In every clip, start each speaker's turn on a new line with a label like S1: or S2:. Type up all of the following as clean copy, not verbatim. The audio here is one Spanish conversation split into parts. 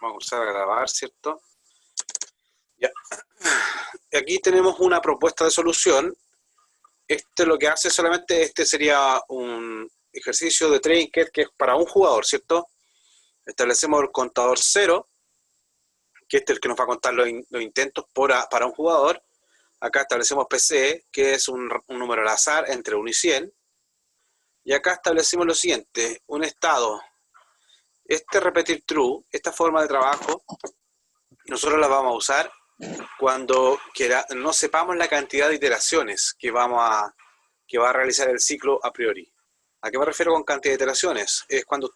S1: Vamos a comenzar a grabar, ¿cierto? Ya. Aquí tenemos una propuesta de solución. Lo que hace solamente, sería un ejercicio de trinket que es para un jugador, ¿cierto? Establecemos el contador 0, que es el que nos va a contar los intentos para un jugador. Acá establecemos PC, que es un número al azar entre 1 y 100. Y acá establecimos lo siguiente, un estado. Repetir true, esta forma de trabajo, nosotros la vamos a usar cuando no sepamos la cantidad de iteraciones que va a realizar el ciclo a priori. ¿A qué me refiero con cantidad de iteraciones? Es cuando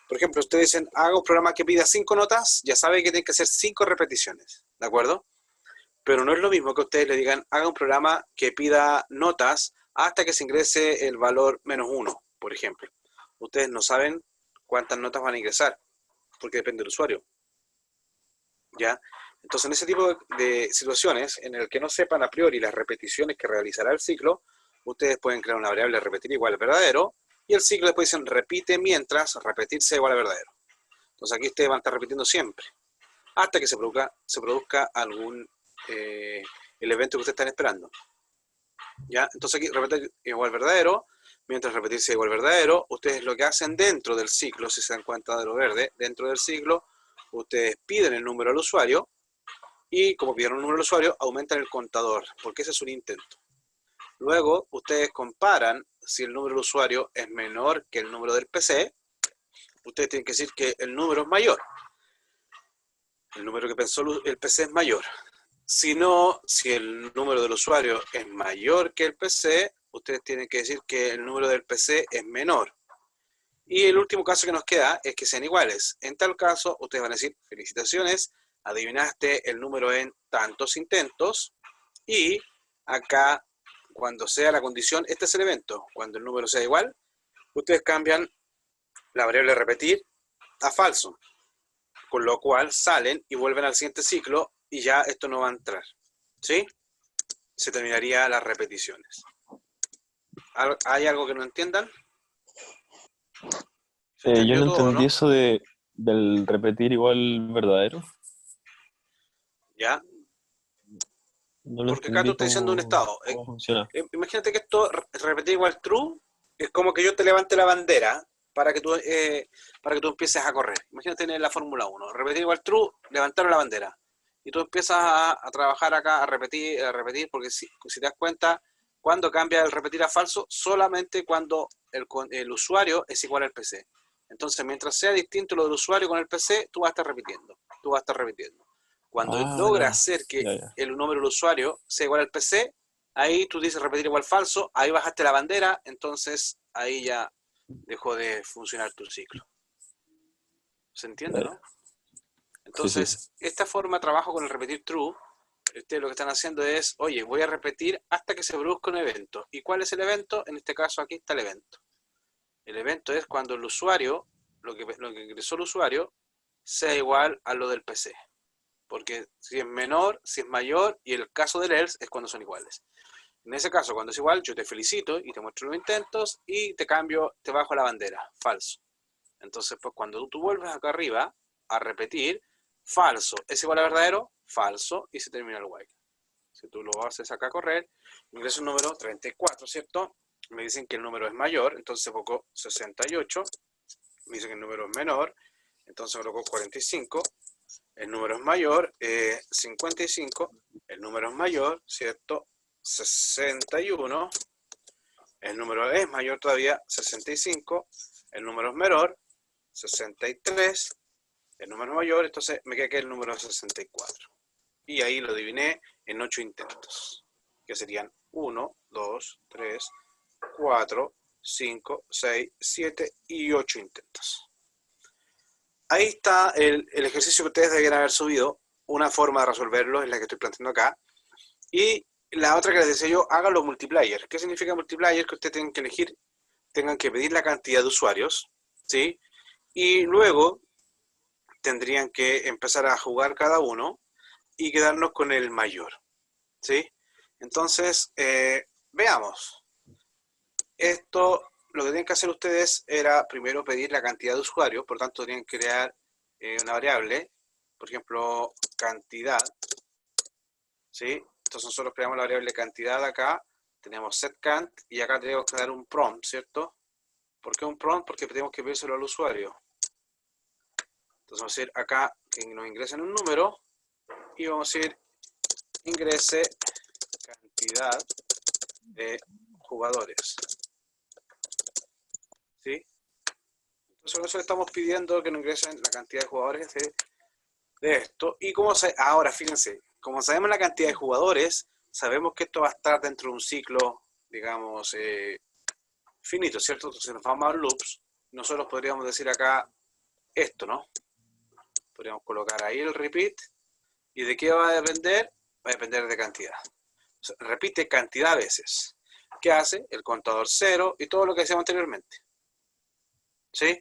S1: por ejemplo, ustedes dicen, haga un programa que pida 5 notas, ya sabe que tiene que hacer 5 repeticiones, ¿de acuerdo? Pero no es lo mismo que ustedes le digan, haga un programa que pida notas hasta que se ingrese el valor -1, por ejemplo. Ustedes no saben cuántas notas van a ingresar, porque depende del usuario. ¿Ya? Entonces, en ese tipo de situaciones, en el que no sepan a priori las repeticiones que realizará el ciclo, ustedes pueden crear una variable repetir igual verdadero, y el ciclo después dicen repite mientras repetirse igual a verdadero. Entonces aquí ustedes van a estar repitiendo siempre, hasta que se produzca algún el evento que ustedes están esperando. ¿Ya? Entonces aquí repetir igual verdadero, mientras repetirse igual verdadero, ustedes lo que hacen dentro del ciclo, si se dan cuenta de lo verde, dentro del ciclo, ustedes piden el número al usuario, y como pidieron un número al usuario, aumentan el contador, porque ese es un intento. Luego, ustedes comparan si el número del usuario es menor que el número del PC, ustedes tienen que decir que el número es mayor. El número que pensó el PC es mayor. Si no, si el número del usuario es mayor que el PC, ustedes tienen que decir que el número del PC es menor. Y el último caso que nos queda es que sean iguales. En tal caso, ustedes van a decir, felicitaciones, adivinaste el número en tantos intentos, y acá, cuando sea la condición, este es el evento. Cuando el número sea igual, ustedes cambian la variable repetir a falso, con lo cual salen y vuelven al siguiente ciclo y ya esto no va a entrar, ¿sí? Se terminaría las repeticiones. ¿Hay algo que no entiendan? ¿Se
S2: Yo
S1: entendió
S2: no
S1: todo,
S2: entendí
S1: no?
S2: eso del repetir igual verdadero.
S1: ¿Ya?
S2: No lo
S1: Porque acá tú
S2: entendí
S1: estás diciendo un estado.
S2: cómo funciona.
S1: Imagínate que esto, repetir igual true, es como que yo te levante la bandera para que tú empieces a correr. Imagínate en la Fórmula 1. Repetir igual true, levantaron la bandera. Y tú empiezas a trabajar acá, a repetir, porque si te das cuenta, cuando cambia el repetir a falso, solamente cuando el usuario es igual al PC. Entonces, mientras sea distinto lo del usuario con el PC, tú vas a estar repitiendo. Cuando
S2: Ah,
S1: logra
S2: ya,
S1: hacer que
S2: ya, ya.
S1: el número del usuario sea igual al PC, ahí tú dices repetir igual falso, ahí bajaste la bandera, entonces ahí ya dejó de funcionar tu ciclo. ¿Se entiende,
S2: Claro.
S1: no?
S2: Sí, sí.
S1: Entonces, esta forma de trabajo con el repetir true, ustedes lo que están haciendo es, oye, voy a repetir hasta que se produzca un evento. ¿Y cuál es el evento? En este caso aquí está el evento. El evento es cuando el usuario, lo que ingresó el usuario, sea igual a lo del PC. Porque si es menor, si es mayor, y el caso del else es cuando son iguales. En ese caso, cuando es igual, yo te felicito y te muestro los intentos y te bajo la bandera, falso. Entonces, pues cuando tú vuelves acá arriba a repetir, falso es igual a verdadero, falso, y se termina el while. Si tú lo haces acá a correr, ingreso el número 34, ¿cierto? Me dicen que el número es mayor, entonces coloco 68. Me dicen que el número es menor, entonces coloco 45. El número es mayor, 55. El número es mayor, ¿cierto? 61. El número es mayor todavía, 65. El número es menor, 63. El número es mayor, entonces me queda que el número 64. Y ahí lo adiviné en 8 intentos, que serían 1, 2, 3, 4, 5, 6, 7 y 8 intentos. Ahí está el ejercicio que ustedes deberían haber subido. Una forma de resolverlo es la que estoy planteando acá. Y la otra que les decía yo, háganlo multiplayer. ¿Qué significa multiplayer? Que ustedes tienen que elegir, tengan que pedir la cantidad de usuarios, ¿sí? Y luego tendrían que empezar a jugar cada uno y quedarnos con el mayor, ¿sí? Entonces, veamos. Esto, lo que tienen que hacer ustedes era primero pedir la cantidad de usuarios, por tanto, tenían que crear una variable, por ejemplo, cantidad, ¿sí? Entonces nosotros creamos la variable cantidad acá, tenemos setCant y acá tenemos que dar un prompt, ¿cierto? ¿Por qué un prompt? Porque tenemos que pedírselo al usuario. Entonces vamos a decir acá que nos ingresen un número y vamos a decir ingrese cantidad de jugadores, ¿sí? Entonces con eso le estamos pidiendo que nos ingresen la cantidad de jugadores de esto. Y como ahora, fíjense, como sabemos la cantidad de jugadores, sabemos que esto va a estar dentro de un ciclo, digamos, finito, ¿cierto? Entonces nos vamos a loops, nosotros podríamos decir acá esto, ¿no? Podríamos colocar ahí el repeat. ¿Y de qué va a depender? Va a depender de cantidad. O sea, repite cantidad de veces. ¿Qué hace? El contador 0 y todo lo que decíamos anteriormente. ¿Sí?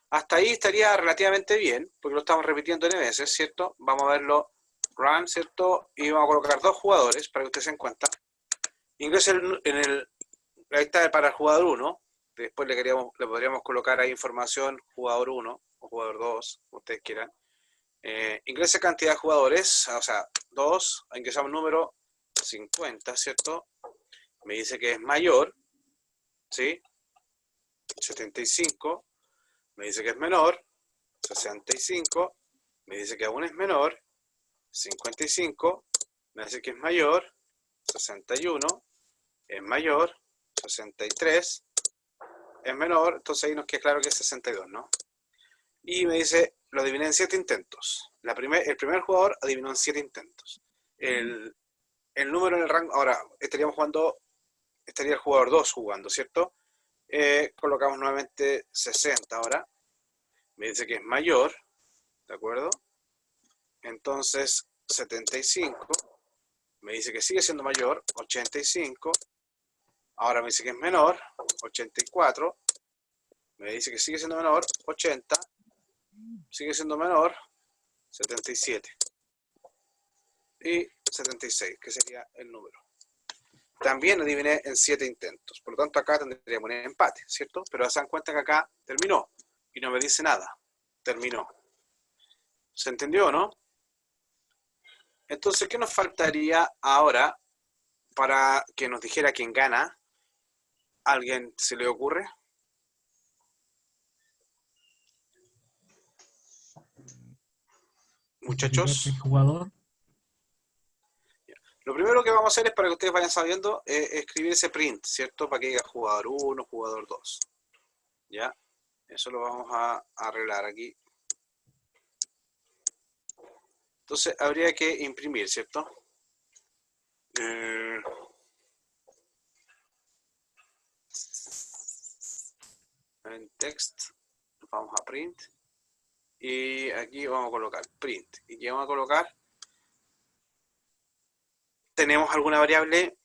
S1: Hasta ahí estaría relativamente bien, porque lo estamos repitiendo n veces, ¿cierto? Vamos a verlo run, ¿cierto? Y vamos a colocar 2 jugadores para que ustedes se den cuenta. Ingresa ahí está para el jugador 1. Después le podríamos colocar ahí información jugador 1 o jugador 2, como ustedes quieran. Ingrese cantidad de jugadores, o sea, 2, ingresamos número 50, ¿cierto? Me dice que es mayor, ¿sí? 75, me dice que es menor, 65, me dice que aún es menor, 55, me dice que es mayor, 61, es mayor, 63, es menor, entonces ahí nos queda claro que es 62, ¿no? Y me dice, lo adiviné en 7 intentos. El primer jugador adivinó en 7 intentos. El número en el rango, ahora estaría el jugador 2 jugando, ¿cierto? Colocamos nuevamente 60 ahora. Me dice que es mayor, ¿de acuerdo? Entonces 75, me dice que sigue siendo mayor, 85. Ahora me dice que es menor, 84. Me dice que sigue siendo menor, 80. Sigue siendo menor, 77. Y 76, que sería el número. También adiviné en 7 intentos. Por lo tanto, acá tendríamos un empate, ¿cierto? Pero se dan cuenta que acá terminó. Y no me dice nada. Terminó. ¿Se entendió o no? Entonces, ¿qué nos faltaría ahora para que nos dijera quién gana? ¿Alguien se le ocurre? Muchachos.
S3: El jugador.
S1: Lo primero que vamos a hacer es, para que ustedes vayan sabiendo, escribir ese print, ¿cierto? Para que diga jugador 1, jugador 2. ¿Ya? Eso lo vamos a arreglar aquí. Entonces, habría que imprimir, ¿cierto? En text, vamos a print. Y aquí vamos a colocar print. ¿Y qué vamos a colocar? ¿Tenemos alguna variable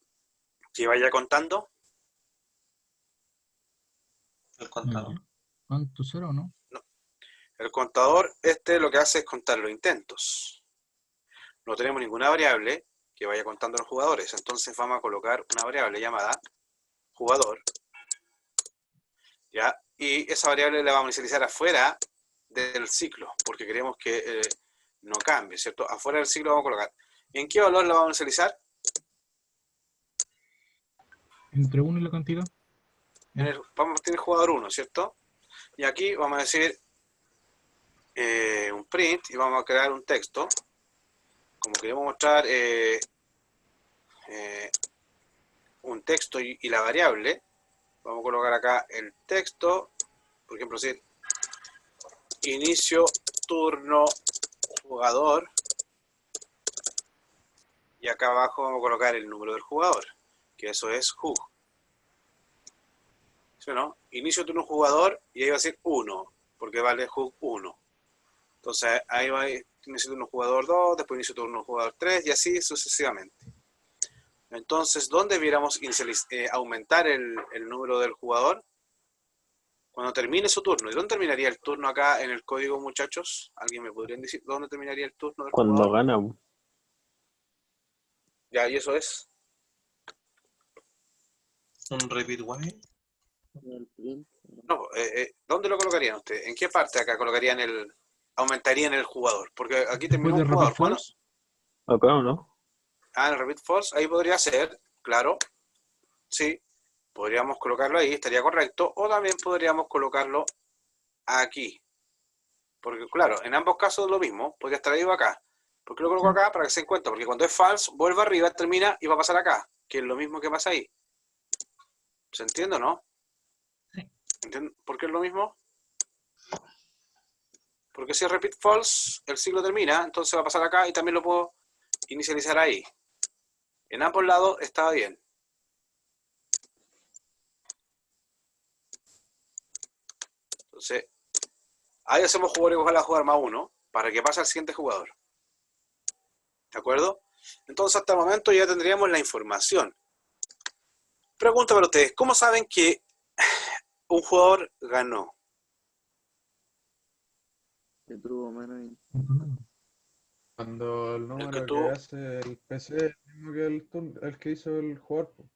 S1: que vaya contando?
S4: El contador.
S3: ¿Cuánto 0 o no?
S1: No. El contador, lo que hace es contar los intentos. No tenemos ninguna variable que vaya contando los jugadores. Entonces vamos a colocar una variable llamada jugador. ¿Ya? Y esa variable la vamos a inicializar afuera del ciclo, porque queremos que no cambie, ¿cierto? Afuera del ciclo vamos a colocar. ¿En qué valor la vamos a inicializar?
S3: Entre 1 y la cantidad.
S1: Vamos a tener jugador 1, ¿cierto? Y aquí vamos a decir un print y vamos a crear un texto. Como queremos mostrar un texto y la variable, vamos a colocar acá el texto, por ejemplo, decir inicio turno jugador, y acá abajo vamos a colocar el número del jugador, que eso es jug. ¿Sí o no? Inicio turno jugador y ahí va a ser 1, porque vale jug 1. Entonces ahí va inicio turno jugador 2, después inicio turno jugador 3 y así sucesivamente. Entonces, ¿dónde debiéramos aumentar el número del jugador? Cuando termine su turno. ¿Y dónde terminaría el turno acá en el código, muchachos? ¿Alguien me podría decir dónde terminaría el turno del
S2: Cuando
S1: jugador?
S2: gana.
S1: Ya, y eso es.
S4: Un repeat while.
S1: No, ¿dónde lo colocarían ustedes? ¿En qué parte acá colocarían el aumentaría en el jugador. Porque aquí terminó
S3: Después de
S1: un jugador.
S3: repeat
S1: Bueno,
S3: false,
S2: Acá o no.
S1: el repeat false, ahí podría ser, claro. Sí, podríamos colocarlo ahí, estaría correcto. O también podríamos colocarlo aquí. Porque claro, en ambos casos es lo mismo. Podría estar ahí o acá. ¿Por qué lo coloco acá? Para que se den cuenta. Porque cuando es false, vuelve arriba, termina y va a pasar acá. Que es lo mismo que pasa ahí. ¿Se entiende o no?
S3: Sí.
S1: ¿Por qué es lo mismo? Porque si es repeat false, el ciclo termina, entonces va a pasar acá y también lo puedo inicializar ahí. En ambos lados estaba bien. Entonces, ahí hacemos jugador igual a jugar +1 para que pase al siguiente jugador. ¿De acuerdo? Entonces, hasta el momento ya tendríamos la información. Pregunta para ustedes, ¿cómo saben que un jugador ganó?
S5: Que tuvo menos.
S6: Cuando el
S1: El que
S6: número que
S1: tuvo...
S6: hace el PC es el mismo que el que hizo el jugador, po.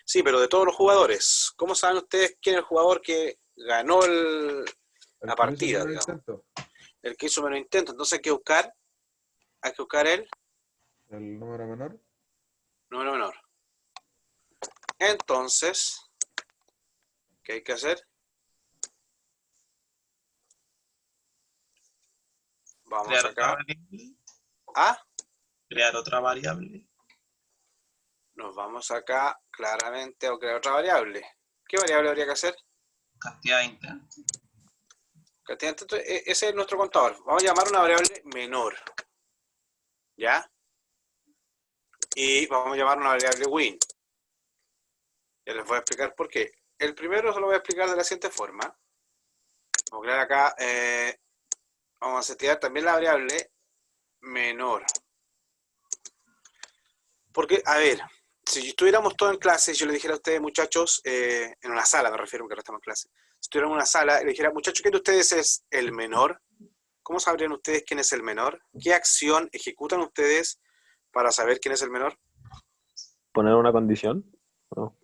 S1: Sí, pero de todos los jugadores, ¿cómo saben ustedes quién es el jugador que ganó
S6: El
S1: la
S6: que lo hizo
S1: partida,
S6: menos
S1: digamos?
S6: intento.
S1: El que hizo menos intentos. Entonces hay que buscar el
S6: El número menor.
S1: número menor. Entonces, ¿qué hay que hacer? Vamos
S4: Crear otra
S1: acá
S4: variable.
S1: a,
S4: Crear otra variable.
S1: nos vamos acá claramente a crear otra variable. ¿Qué variable habría que hacer?
S4: Cantidad de intentos.
S1: Cantidad de intentos, ese es nuestro contador. Vamos a llamar una variable menor. ¿Ya? Y vamos a llamar una variable win. Ya les voy a explicar por qué. El primero se lo voy a explicar de la siguiente forma. Vamos a crear acá, vamos a setear también la variable menor. Porque, a ver, si estuviéramos todos en clase, yo le dijera a ustedes, muchachos, en una sala me refiero, porque ahora estamos en clase. Si estuviéramos en una sala y le dijera, muchachos, ¿quién de ustedes es el menor? ¿Cómo sabrían ustedes quién es el menor? ¿Qué acción ejecutan ustedes para saber quién es el menor?
S2: ¿Poner una condición? No.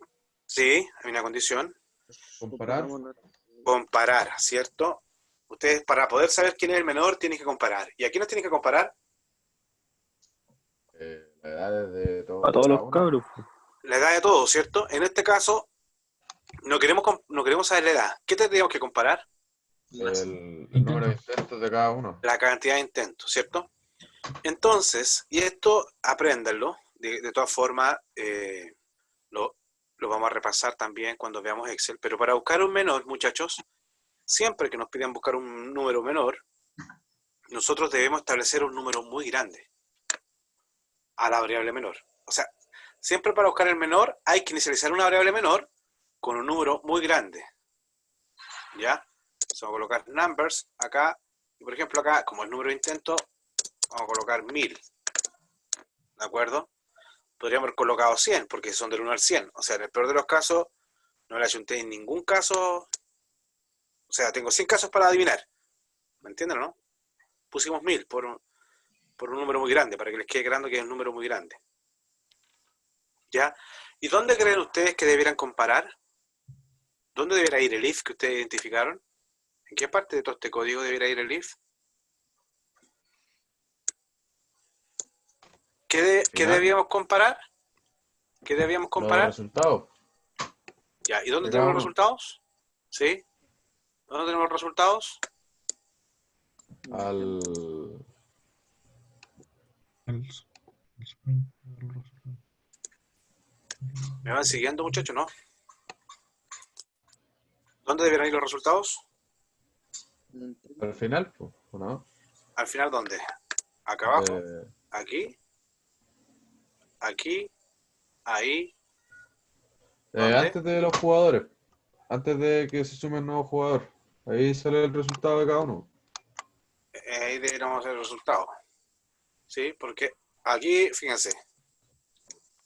S1: Sí, hay una condición.
S6: Comparar.
S1: Comparar, ¿cierto? Ustedes para poder saber quién es el menor tienen que comparar. ¿Y a quién nos tienen que comparar?
S6: La edad de todo,
S2: A todos
S6: cada
S2: los
S6: uno.
S2: cabros.
S1: La edad de todos, ¿cierto? En este caso, no queremos saber la edad. ¿Qué tendríamos que comparar?
S6: El número de intentos de cada uno.
S1: La cantidad de intentos, ¿cierto? Entonces, y esto apréndanlo, de todas formas, lo vamos a repasar también cuando veamos Excel, pero para buscar un menor, muchachos, siempre que nos pidan buscar un número menor, nosotros debemos establecer un número muy grande a la variable menor. O sea, siempre para buscar el menor hay que inicializar una variable menor con un número muy grande. ¿Ya? Entonces vamos a colocar numbers acá, y por ejemplo acá, como el número de intento, vamos a colocar 1000. ¿De acuerdo? Podríamos haber colocado 100, porque son del 1 al 100. O sea, en el peor de los casos, no le ayunté en ningún caso. O sea, tengo 100 casos para adivinar. ¿Me entienden o no? Pusimos 1000 por un número muy grande, para que les quede claro que es un número muy grande. ¿Ya? ¿Y dónde creen ustedes que debieran comparar? ¿Dónde debería ir el if que ustedes identificaron? ¿En qué parte de todo este código debería ir el if? ¿Qué debíamos comparar? ¿Qué debíamos
S6: Los
S1: comparar?
S6: resultados.
S1: Ya, ¿y dónde
S6: De
S1: tenemos
S6: cada
S1: los
S6: uno.
S1: resultados? ¿Sí? ¿Dónde tenemos los resultados?
S6: Al.
S1: ¿Me van siguiendo, muchachos? ¿No? ¿Dónde deberían ir los resultados?
S6: Al final, pues, ¿o no?
S1: ¿Al final dónde? ¿Acá abajo?
S6: De-
S1: ¿Aquí? ¿Aquí? ¿Ahí? ¿Dónde?
S6: antes de los jugadores. Antes de que se sume el nuevo jugador. Ahí sale el resultado de cada uno.
S1: Ahí deberíamos hacer el resultado. ¿Sí? Porque aquí, fíjense,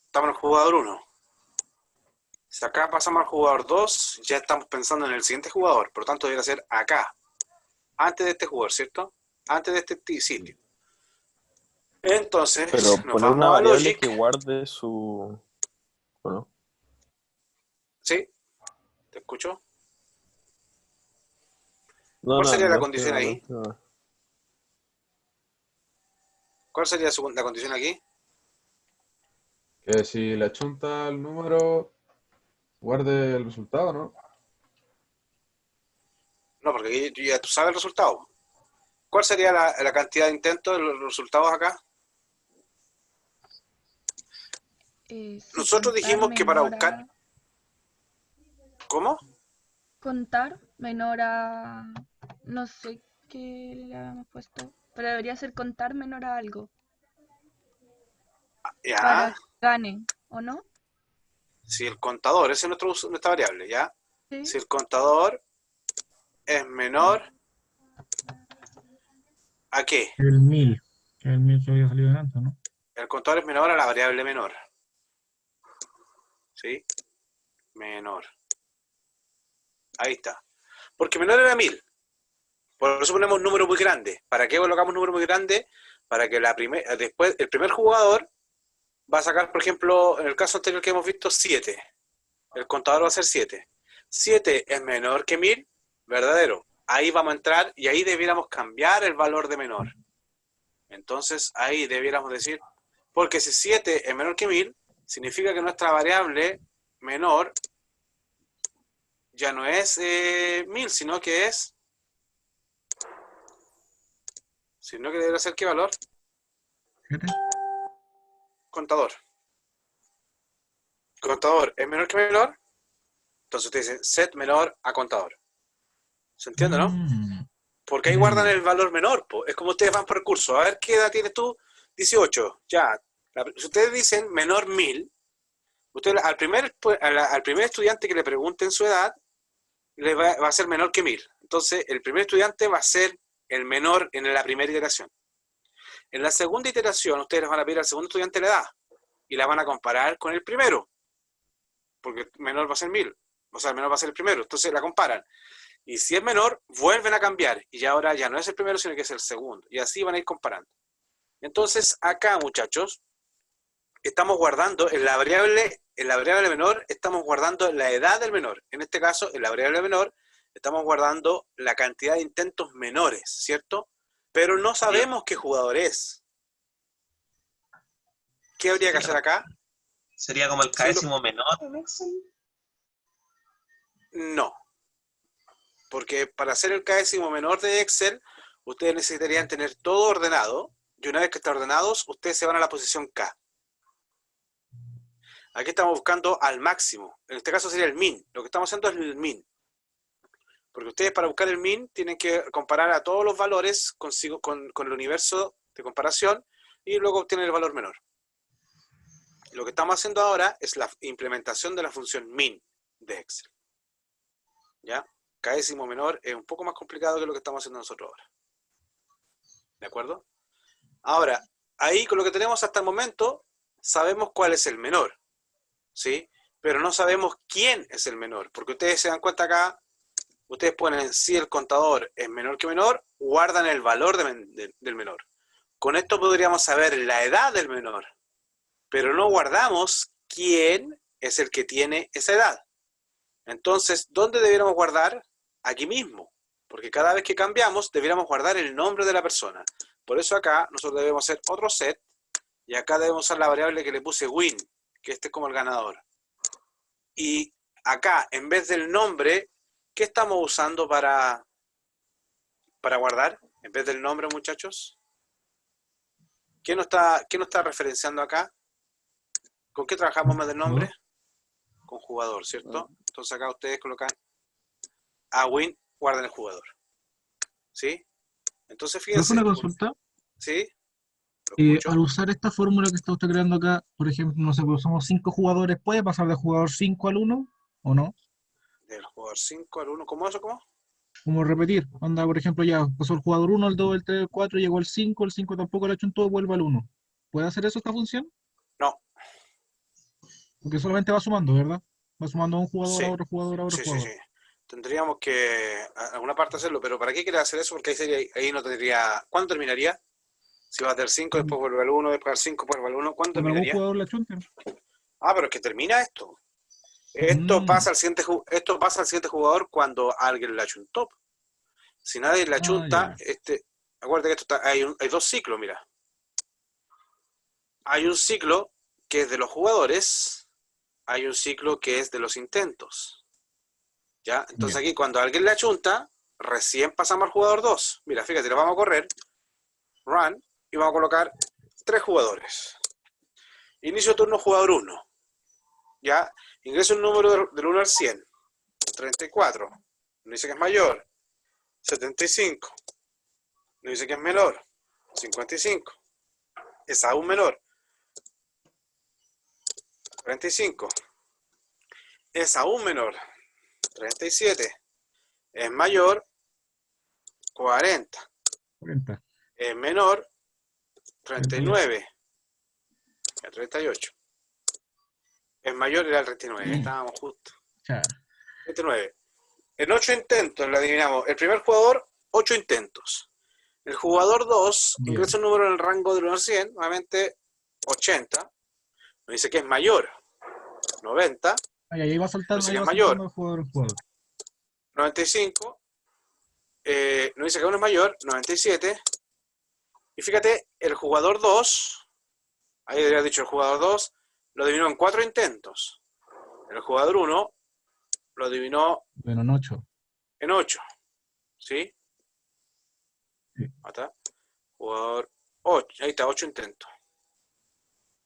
S1: estamos en el jugador 1. Si acá pasamos al jugador 2, ya estamos pensando en el siguiente jugador. Por lo tanto, debería ser acá. Antes de este jugador, ¿cierto? Antes de este sitio. Entonces,
S2: Pero
S1: nos
S2: poner una
S1: vamos a
S2: variable
S1: Logic.
S2: que guarde su... Bueno,
S1: ¿Sí? ¿Te escucho?
S2: no,
S1: ¿Cuál
S2: no,
S1: sería la
S2: no,
S1: condición ahí?
S2: no.
S1: ¿Cuál sería la condición aquí?
S6: Que si le achunta el número, guarde el resultado, ¿no?
S1: No, porque aquí ya tú sabes el resultado. ¿Cuál sería la cantidad de intentos de los resultados acá?
S7: Si
S1: Nosotros
S7: contar
S1: dijimos que para
S7: menor
S1: buscar...
S7: a-
S1: ¿Cómo?
S7: Contar menor a... No sé qué le habíamos puesto. Pero debería ser contar menor a algo. Para
S1: Ya,
S7: que gane, ¿o no?
S1: si el contador, esa es nuestra variable, ¿ya?
S7: Sí.
S1: Si el contador es menor ¿a qué?
S3: El 1000. Que el 1000 se había salido delante, ¿no?
S1: El contador es menor a la variable menor. ¿Sí? Menor. Ahí está. Porque menor era 1000. Por eso ponemos un número muy grande. ¿Para qué colocamos un número muy grande? Para que después el primer jugador va a sacar, por ejemplo, en el caso anterior que hemos visto, 7. El contador va a ser 7. 7 es menor que 1000, verdadero. Ahí vamos a entrar y ahí debiéramos cambiar el valor de menor. Entonces ahí debiéramos decir, porque si 7 es menor que 1000, significa que nuestra variable menor ya no es 1000, sino que debería ser ¿qué valor?
S3: 7.
S1: Contador. Contador es menor que menor, entonces usted dice set menor a contador. ¿Se entiende, no? Porque ahí guardan el valor menor, po. Es como ustedes van por el curso. A ver, ¿qué edad tienes tú? 18. Ya. Si ustedes dicen menor 1000, ustedes al primer estudiante que le pregunten su edad, le va a ser menor que 1000. Entonces, el primer estudiante va a ser el menor en la primera iteración. En la segunda iteración, ustedes les van a pedir al segundo estudiante la edad y la van a comparar con el primero, porque el menor va a ser 1000. O sea, el menor va a ser el primero. Entonces, la comparan. Y si es menor, vuelven a cambiar. Y ahora ya no es el primero, sino que es el segundo. Y así van a ir comparando. Entonces, acá, muchachos, estamos guardando en la variable menor, estamos guardando la edad del menor. En este caso, en la variable menor, estamos guardando la cantidad de intentos menores, ¿cierto? Pero no sabemos qué jugador es. ¿Qué habría que hacer acá?
S4: ¿Sería como el késimo menor en Excel?
S1: No. Porque para hacer el késimo menor de Excel, ustedes necesitarían tener todo ordenado. Y una vez que está ordenados, ustedes se van a la posición K. Aquí estamos buscando al máximo. En este caso sería el min. Lo que estamos haciendo es el min. Porque ustedes para buscar el min tienen que comparar a todos los valores con el universo de comparación y luego obtienen el valor menor. Lo que estamos haciendo ahora es la implementación de la función min de Excel. ¿Ya? Késimo menor es un poco más complicado que lo que estamos haciendo nosotros ahora. ¿De acuerdo? Ahora, ahí con lo que tenemos hasta el momento, sabemos cuál es el menor. ¿Sí? Pero no sabemos quién es el menor. Porque ustedes se dan cuenta acá, ustedes ponen si el contador es menor que menor, guardan el valor del menor. Con esto podríamos saber la edad del menor. Pero no guardamos quién es el que tiene esa edad. Entonces, ¿dónde debiéramos guardar? Aquí mismo. Porque cada vez que cambiamos, debiéramos guardar el nombre de la persona. Por eso acá nosotros debemos hacer otro set. Y acá debemos usar la variable que le puse win, que este es como el ganador. Y acá, en vez del nombre, ¿qué estamos usando para guardar? En vez del nombre, muchachos. ¿Qué nos está referenciando acá? ¿Con qué trabajamos más del nombre? Con jugador, ¿cierto? Entonces acá ustedes colocan a win, guardan el jugador. ¿Sí? Entonces fíjense.
S3: ¿Puedo hacer una consulta?
S1: ¿Sí? Lo escucho.
S3: Al usar esta fórmula que está usted creando acá, por ejemplo, no sé, pues somos 5 jugadores, ¿puede pasar de jugador 5 al 1 o no?
S1: Del jugador 5 al 1. ¿Cómo eso? ¿Cómo?
S3: Como repetir, anda, por ejemplo, ya pasó el jugador 1, el 2, el 3, el 4, llegó el 5 tampoco le ha hecho un todo, vuelve al 1. ¿Puede hacer eso esta función?
S1: No.
S3: Porque solamente va sumando, ¿verdad? Va sumando a un jugador,
S1: Sí.
S3: a otro jugador, a otro jugador.
S1: Sí. Tendríamos que a alguna parte hacerlo, pero ¿para qué quiere hacer eso? Porque ahí no tendría... ¿Cuándo terminaría? Si va del 5, después vuelve al 1, después al 5, vuelve al 1, ¿cuándo
S3: Con algún
S1: terminaría?
S3: jugador le achunte.
S1: Ah, pero es que termina esto. Esto pasa al siguiente jugador cuando alguien le achuntó. Si nadie le achunta,
S3: Ya.
S1: acuérdate que hay 2 ciclos, mira. hay un ciclo que es de los jugadores, hay un ciclo que es de los intentos. ¿Ya? Entonces
S3: Ya.
S1: aquí cuando alguien le achunta, recién pasamos al jugador 2. Mira, fíjate, lo vamos a correr, run, y vamos a colocar 3 jugadores. Inicio turno jugador 1. ¿Ya? Ingreso un número del 1 al 100. 34. No dice que es mayor. 75. No dice que es menor. 55. Es aún menor. 45. Es aún menor. 37. Es mayor. 40.
S3: 40.
S1: Es menor. 39. 38. Es mayor, era el 39. Estábamos justo.
S3: Chao.
S1: 39. En 8 intentos le adivinamos. El primer jugador, 8 intentos. El jugador 2
S3: Bien.
S1: ingresa un número en el rango del 1 al 100, nuevamente 80. Nos dice que es mayor. 90.
S3: Ahí va saltando,
S1: Dice
S3: ahí
S1: que
S3: va
S1: es mayor.
S3: saltando de jugador en jugador.
S1: 95. Nos dice que uno es mayor. 97. Y fíjate, el jugador 2, ahí debería dicho el jugador 2, lo adivinó en 4 intentos. El jugador 1 lo adivinó
S3: Bueno, en 8.
S1: en 8. ¿Sí?
S3: Sí.
S1: Ahí está. Jugador 8. Ahí está, 8 intentos.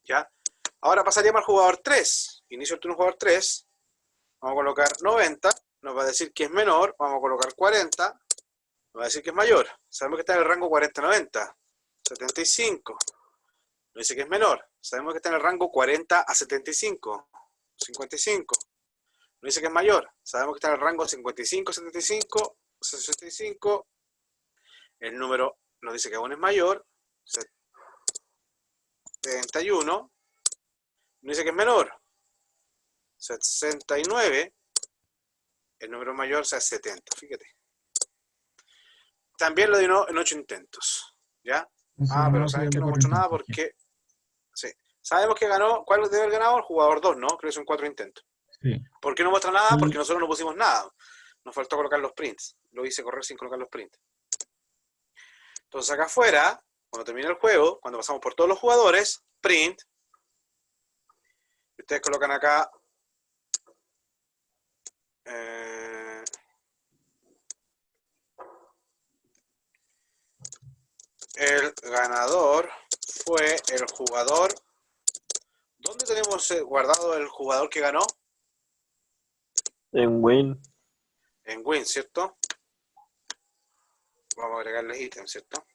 S1: ¿Ya? Ahora pasaríamos al jugador 3. Inicio el turno jugador 3. Vamos a colocar 90. Nos va a decir que es menor. Vamos a colocar 40. Nos va a decir que es mayor. Sabemos que está en el rango 40-90. 75. Nos dice que es menor. Sabemos que está en el rango 40 a 75. 55. Nos dice que es mayor. Sabemos que está en el rango 55, 75, 65. El número nos dice que aún es mayor. 71. Nos dice que es menor. 69. El número mayor, o sea, 70. Fíjate. También lo dio en 8 intentos. ¿Ya?
S3: Entonces,
S1: Pero
S3: no
S1: saben que
S3: sería
S1: no
S3: el
S1: hemos hecho nada
S3: cuatro intentos,
S1: porque... Sí. Sabemos que ganó... ¿Cuál debe haber ganado? El jugador 2, ¿no? Creo que son 4 intentos.
S3: sí.
S1: ¿Por qué no muestra nada?
S3: Sí.
S1: Porque nosotros no pusimos nada. Nos faltó colocar los prints. Lo hice correr sin colocar los prints. Entonces acá afuera, cuando termine el juego, cuando pasamos por todos los jugadores, print. Y ustedes colocan acá... el ganador fue el jugador. ¿Dónde tenemos guardado el jugador que ganó?
S2: En Win.
S1: En win, ¿cierto? Vamos a agregarle ítem, ¿cierto?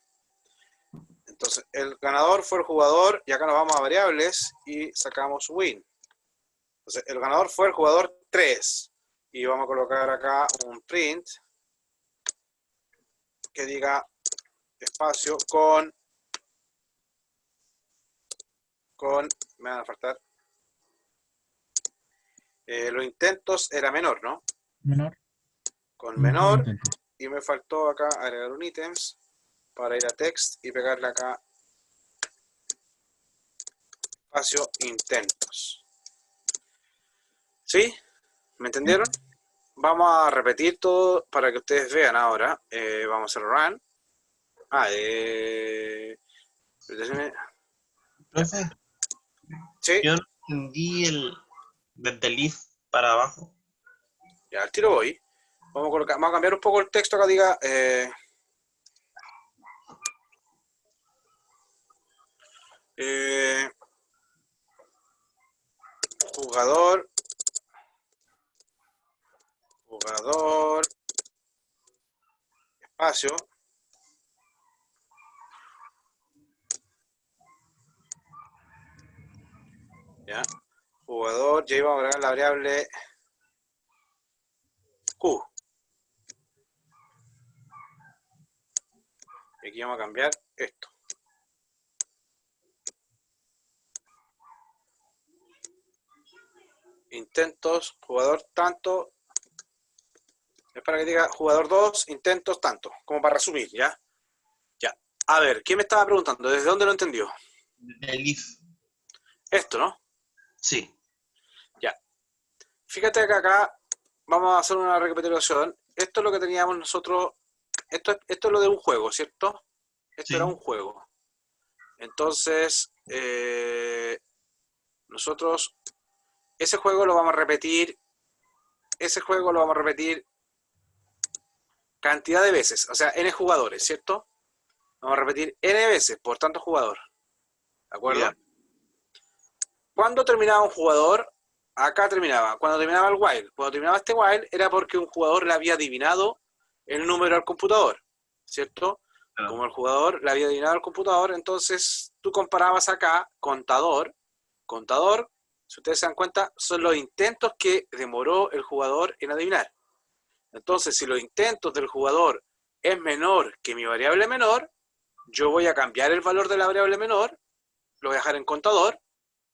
S1: Entonces, el ganador fue el jugador, y acá nos vamos a variables y sacamos win. Entonces, el ganador fue el jugador 3. Y vamos a colocar acá un print que diga espacio con me van a faltar los intentos era menor, ¿no?
S3: Menor.
S1: Con
S3: Un
S1: menor,
S3: intento.
S1: y me faltó acá agregar un ítems para ir a text y pegarle acá espacio intentos. ¿Sí? ¿Me entendieron? Vamos a repetir todo para que ustedes vean ahora. Vamos a hacer run.
S4: Profe,
S1: Sí,
S4: yo no entendí el desde el if para abajo.
S1: ya al tiro voy. Vamos a cambiar un poco el texto acá, diga jugador espacio ya jugador, ya íbamos a agregar la variable Q. Y aquí vamos a cambiar esto. Intentos, jugador tanto. Es para que diga jugador 2, intentos tanto. Como para resumir, ¿ya? Ya. A ver, ¿quién me estaba preguntando? ¿Desde dónde lo entendió?
S4: Desde el if.
S1: Esto, ¿no?
S4: Sí.
S1: Ya. Fíjate que acá vamos a hacer una recapitulación. Esto es lo que teníamos nosotros. Esto es lo de un juego, ¿cierto? Esto
S4: Sí.
S1: era un juego. Entonces, nosotros ese juego lo vamos a repetir. Ese juego lo vamos a repetir cantidad de veces, o sea, n jugadores, ¿cierto? Vamos a repetir n veces por tanto jugador. ¿De acuerdo?
S4: Ya.
S1: Cuando terminaba un jugador, acá terminaba. Cuando terminaba el while, cuando terminaba este while, era porque un jugador le había adivinado el número al computador, ¿cierto?
S4: Ah.
S1: Como el jugador le había adivinado al computador, entonces tú comparabas acá contador, si ustedes se dan cuenta, son los intentos que demoró el jugador en adivinar. Entonces, si los intentos del jugador es menor que mi variable menor, yo voy a cambiar el valor de la variable menor, lo voy a dejar en contador,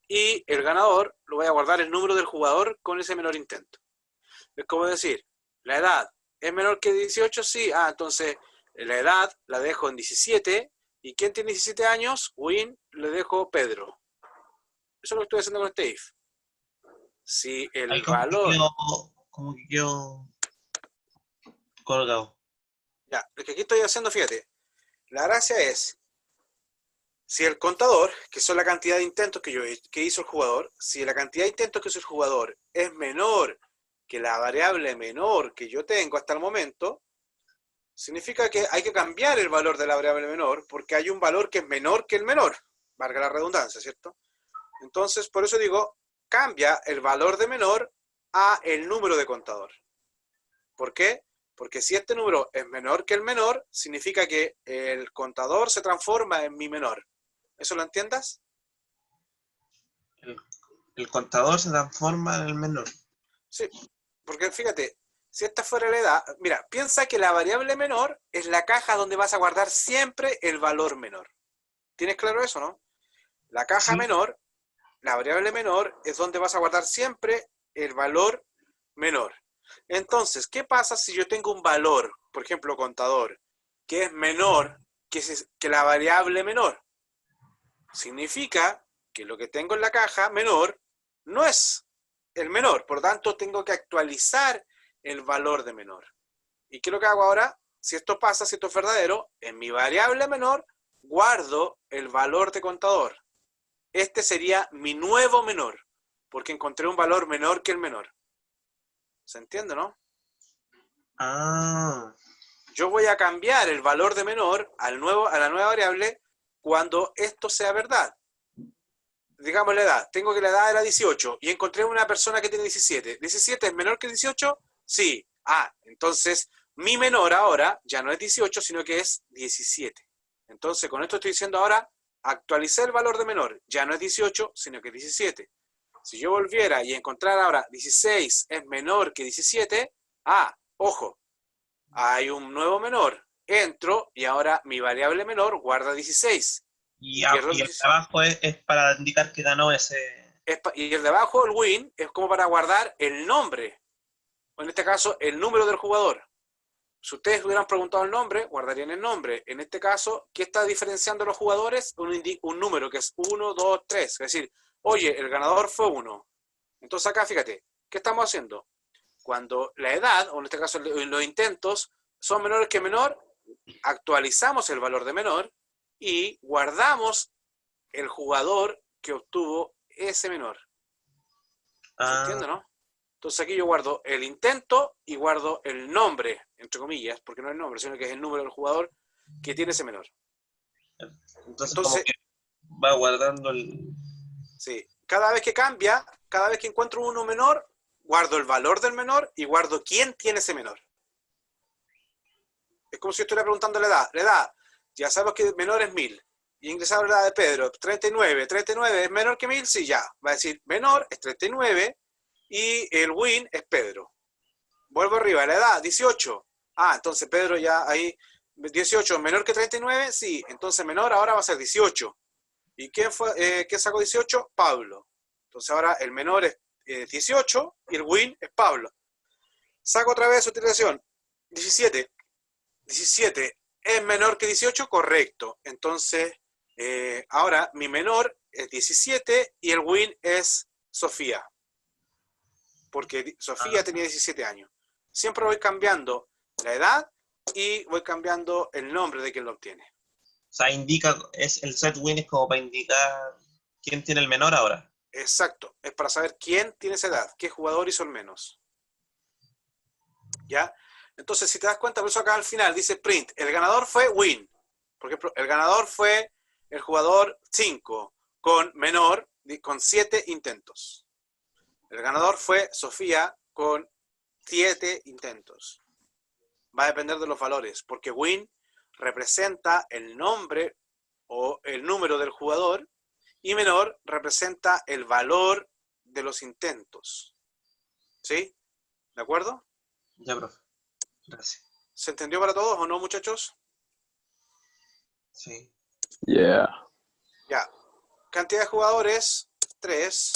S1: y el ganador lo voy a guardar el número del jugador con ese menor intento. Es como decir, la edad es menor que 18, sí, entonces la edad la dejo en 17, ¿y quién tiene 17 años? Win, le dejo Pedro. Eso es lo que estoy haciendo con este if. Si el
S4: Ahí
S1: valor...
S4: como que quedó colgado.
S1: Ya, lo que aquí estoy haciendo, fíjate, la gracia es, si el contador, que son la cantidad de intentos que hizo el jugador, si la cantidad de intentos que hizo el jugador es menor que la variable menor que yo tengo hasta el momento, significa que hay que cambiar el valor de la variable menor, porque hay un valor que es menor que el menor, valga la redundancia, ¿cierto? Entonces, por eso digo, cambia el valor de menor a el número de contador. ¿Por qué? Porque si este número es menor que el menor, significa que el contador se transforma en mi menor. ¿Eso lo entiendas?
S4: El contador se transforma en el menor.
S1: Sí, porque fíjate, si esta fuera la edad, mira, piensa que la variable menor es la caja donde vas a guardar siempre el valor menor. ¿Tienes claro eso, no? La caja
S4: Sí.
S1: menor, la variable menor, es donde vas a guardar siempre el valor menor. Entonces, ¿qué pasa si yo tengo un valor, por ejemplo, contador, que es menor que la variable menor? Significa que lo que tengo en la caja menor no es el menor, por lo tanto tengo que actualizar el valor de menor. ¿Y qué es lo que hago ahora? Si esto pasa, si esto es verdadero, en mi variable menor guardo el valor de contador. Este sería mi nuevo menor, porque encontré un valor menor que el menor. ¿Se entiende, no?
S4: Ah,
S1: Yo voy a cambiar el valor de menor a la nueva variable cuando esto sea verdad. Digamos la edad. Tengo que la edad era 18 y encontré una persona que tiene 17. ¿17 es menor que 18? Sí. Entonces mi menor ahora ya no es 18, sino que es 17. Entonces con esto estoy diciendo ahora, actualicé el valor de menor. Ya no es 18, sino que es 17. Si yo volviera y encontrara ahora 16 es menor que 17, ojo, hay un nuevo menor. Entro y ahora mi variable menor guarda 16.
S4: y
S1: Pierdo el
S4: el de
S1: 16.
S4: abajo es para indicar que ganó ese.
S1: Y el de abajo, el win, es como para guardar el nombre. O en este caso, el número del jugador. Si ustedes hubieran preguntado el nombre, guardarían el nombre. En este caso, ¿qué está diferenciando a los jugadores? Un número que es 1, 2, 3. Es decir, oye, el ganador fue 1. Entonces acá, fíjate, ¿qué estamos haciendo? Cuando la edad, o en este caso los intentos, son menores que menor, actualizamos el valor de menor y guardamos el jugador que obtuvo ese menor. ¿Se entiende, no? Entonces aquí yo guardo el intento y guardo el nombre, entre comillas, porque no es el nombre, sino que es el número del jugador que tiene ese menor.
S4: Entonces
S1: Entonces,
S4: como que va guardando el.
S1: sí, cada vez que cambia, cada vez que encuentro uno menor, guardo el valor del menor y guardo quién tiene ese menor. Es como si yo estuviera preguntando la edad. La edad, ya sabemos que menor es 1000. Y ingresar la edad de Pedro, 39. 39 es menor que 1000, sí, ya. Va a decir, menor es 39 y el win es Pedro. Vuelvo arriba, la edad, 18. Entonces Pedro ya ahí, 18 menor que 39, sí. Entonces menor ahora va a ser 18. ¿Y quién sacó 18? Pablo. Entonces ahora el menor es 18 y el win es Pablo. Saco otra vez utilización. 17. 17 es menor que 18, correcto. Entonces, ahora mi menor es 17 y el win es Sofía. Porque Sofía tenía 17 años. Siempre voy cambiando la edad y voy cambiando el nombre de quien lo obtiene.
S4: sea, el set win es como para indicar quién tiene el menor ahora.
S1: Exacto, es para saber quién tiene esa edad, qué jugador hizo el menos. ¿Ya? Entonces, si te das cuenta, por eso acá al final dice print, el ganador fue win. Por ejemplo, el ganador fue el jugador 5 con menor, con 7 intentos. El ganador fue Sofía con 7 intentos. Va a depender de los valores, porque win representa el nombre o el número del jugador y menor representa el valor de los intentos. ¿Sí? ¿De acuerdo?
S4: Ya, profe. Gracias.
S1: ¿Se entendió para todos o no, muchachos?
S4: Sí.
S2: Yeah.
S1: Ya. Cantidad de jugadores, 3.